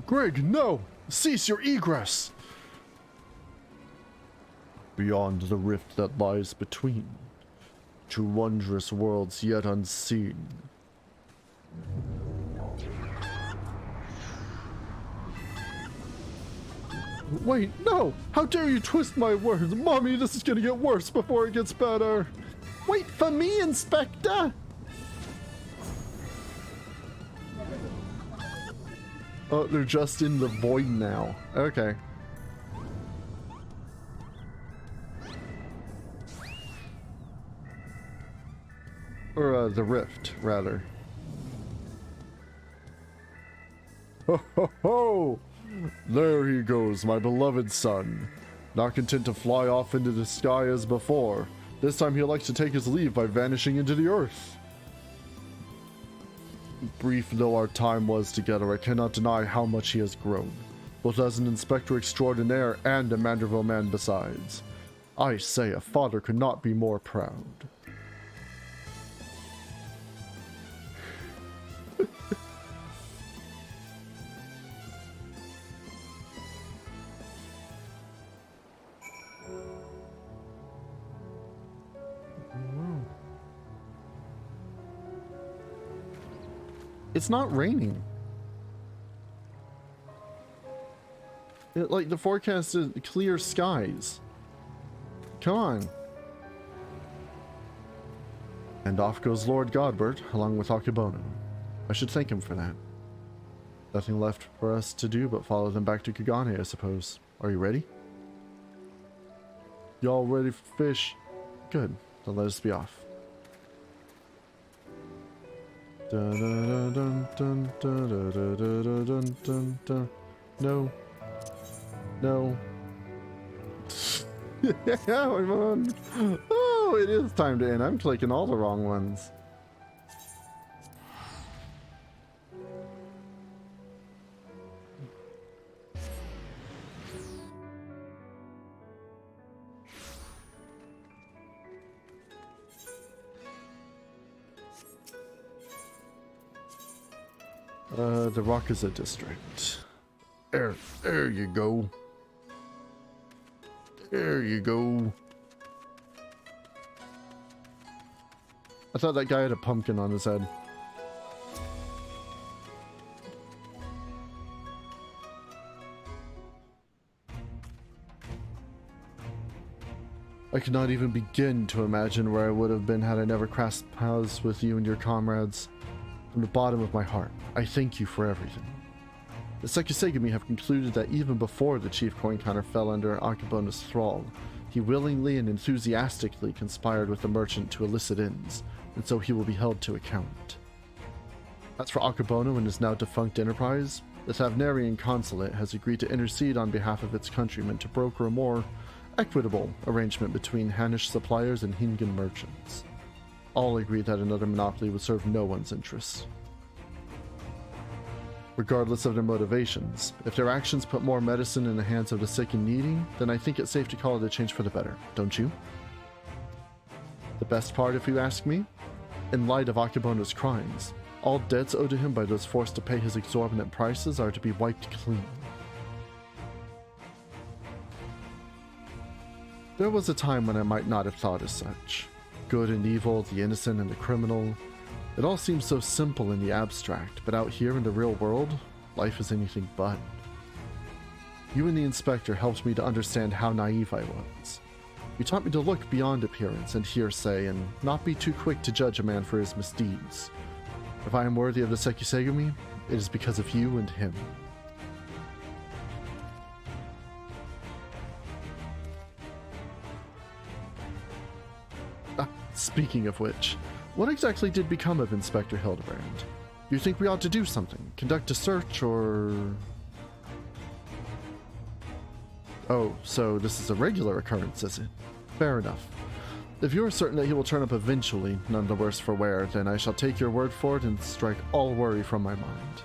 Greg, no! Cease your egress! Beyond the rift that lies between, to wondrous worlds yet unseen. Wait, no! How dare you twist my words? Mommy, this is gonna get worse before it gets better. Wait for me, Inspector! Oh, they're just in the void now. Okay. Or, the rift, rather. Ho ho ho! There he goes, my beloved son. Not content to fly off into the sky as before, this time he likes to take his leave by vanishing into the earth. Brief though our time was together, I cannot deny how much he has grown, both as an inspector extraordinaire and a Manderville man besides. I say, a father could not be more proud. It's not raining. Like, the forecast is clear skies. Come on. And off goes Lord Godbert, along with Akibono. I should thank him for that. Nothing left for us to do but follow them back to Kagane, I suppose. Are you ready? Y'all ready for fish? Good. Then let us be off. Dun, dun, dun, dun, dun, dun, dun, dun, dun, dun, dun. No. No. Yeah, I'm on. Oh, it is time to end. I'm clicking all the wrong ones. The Rakuza district. There you go. There you go. I thought that guy had a pumpkin on his head. I could not even begin to imagine where I would have been had I never crossed paths with you and your comrades. From the bottom of my heart, I thank you for everything. The Sekusegami have concluded that even before the chief coin counter fell under Akibono's thrall, he willingly and enthusiastically conspired with the merchant to illicit ends, and so he will be held to account. As for Akibono and his now defunct enterprise, the Thavnarian consulate has agreed to intercede on behalf of its countrymen to broker a more equitable arrangement between Hanish suppliers and Hingan merchants. All agree that another monopoly would serve no one's interests. Regardless of their motivations, if their actions put more medicine in the hands of the sick and needy, then I think it's safe to call it a change for the better, don't you? The best part, if you ask me? In light of Akibono's crimes, all debts owed to him by those forced to pay his exorbitant prices are to be wiped clean. There was a time when I might not have thought as such. Good and evil, the innocent and the criminal. It all seems so simple in the abstract, but out here in the real world, life is anything but. You and the inspector helped me to understand how naive I was. You taught me to look beyond appearance and hearsay and not be too quick to judge a man for his misdeeds. If I am worthy of the Sekusegami, it is because of you and him. Speaking of which, what exactly did become of Inspector Hildibrand? You think we ought to do something? Conduct a search, or... Oh, so this is a regular occurrence, is it? Fair enough. If you are certain that he will turn up eventually, none the worse for wear, then I shall take your word for it and strike all worry from my mind.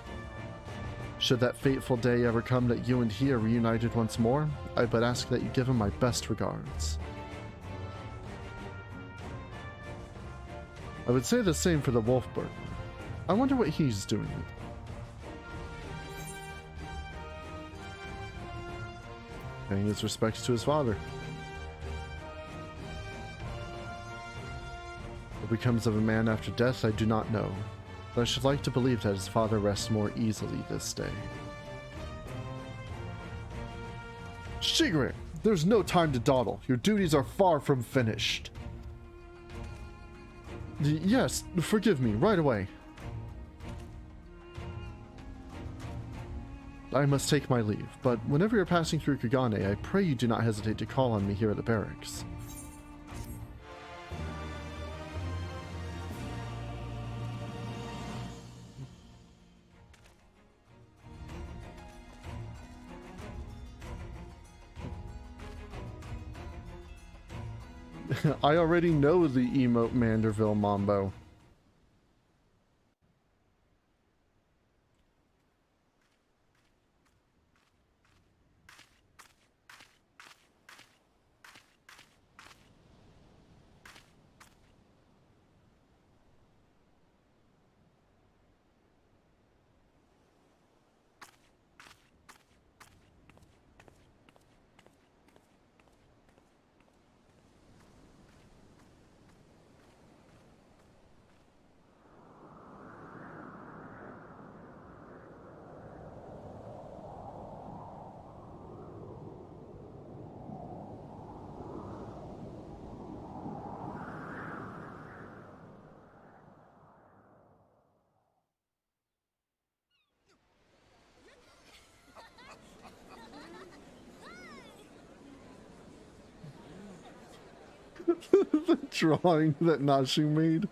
Should that fateful day ever come that you and he are reunited once more, I but ask that you give him my best regards. I would say the same for the Wolfberg. I wonder what he's doing. Paying his respects to his father. What becomes of a man after death, I do not know, but I should like to believe that his father rests more easily this day. Shigure, there's no time to dawdle. Your duties are far from finished. Yes, forgive me, right away. I must take my leave, but whenever you're passing through Kagane, I pray you do not hesitate to call on me here at the barracks. I already know the emote Manderville Mambo. The drawing that Nashu made.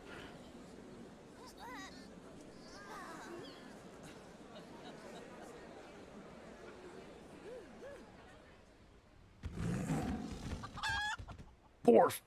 Fourth.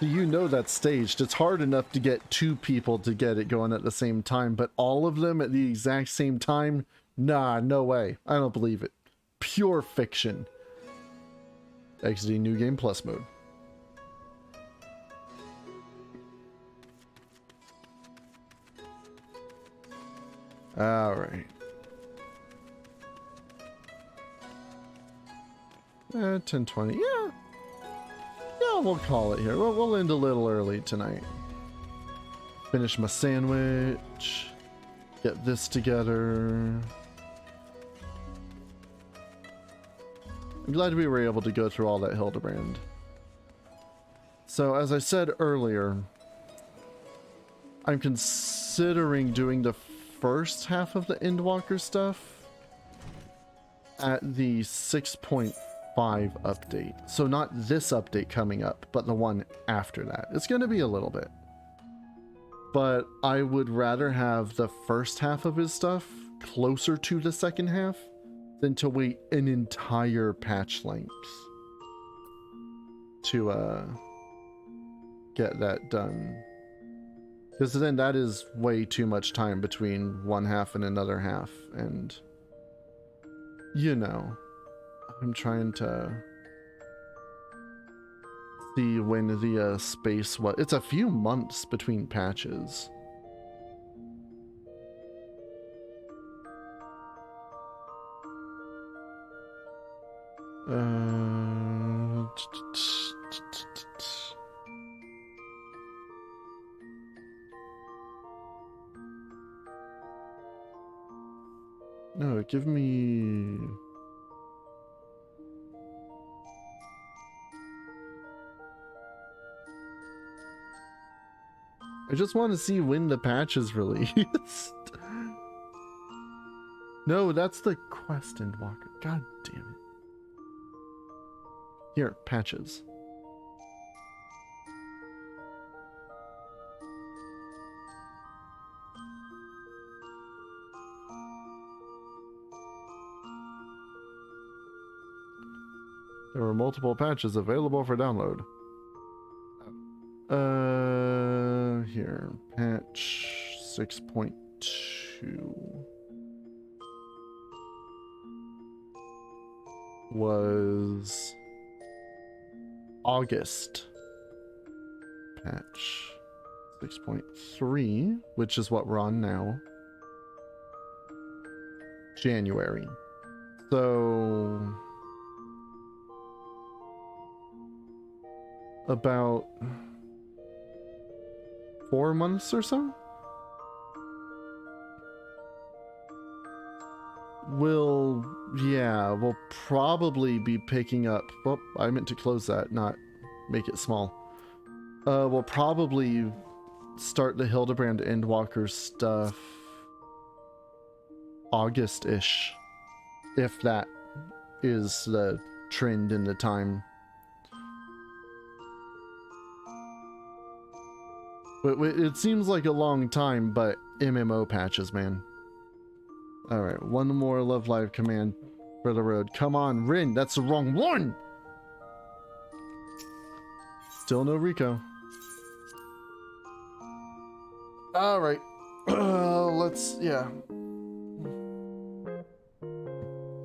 You know that's staged. It's hard enough to get two people to get it going at the same time, but all of them at the exact same time? Nah, no way. I don't believe it. Pure fiction. Exiting New Game Plus mode. Alright. 10:20. Yeah. Yeah, we'll call it here. We'll end a little early tonight. Finish my sandwich. Get this together. I'm glad we were able to go through all that Hildibrand. So, as I said earlier, I'm considering doing the first half of the Endwalker stuff at the 6.5 update. So not this update coming up, but the one after that. It's going to be a little bit. But I would rather have the first half of his stuff closer to the second half than to wait an entire patch length to get that done. Because then that is way too much time between one half and another half. And, you know, I'm trying to see when the space was. It's a few months between patches. No, give me... I just want to see when the patch is released. No, that's the quest Endwalker. God damn it. Here, patches. There were multiple patches available for download. Here, patch 6.2 was August. Patch 6.3, which is what we're on now, January. So about 4 months or so. We'll probably be picking up. Oh, I meant to close that, not make it small. We'll probably start the Hildibrand Endwalker stuff August-ish, if that is the trend in the time. It seems like a long time, but MMO patches, man. Alright, one more Love Live command for the road. Come on, Rin, that's the wrong one! Still no Rico. Alright. Let's, yeah.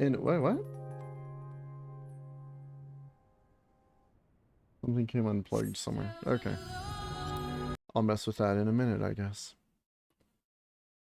And, wait, what? Something came unplugged somewhere. Okay. I'll mess with that in a minute, I guess.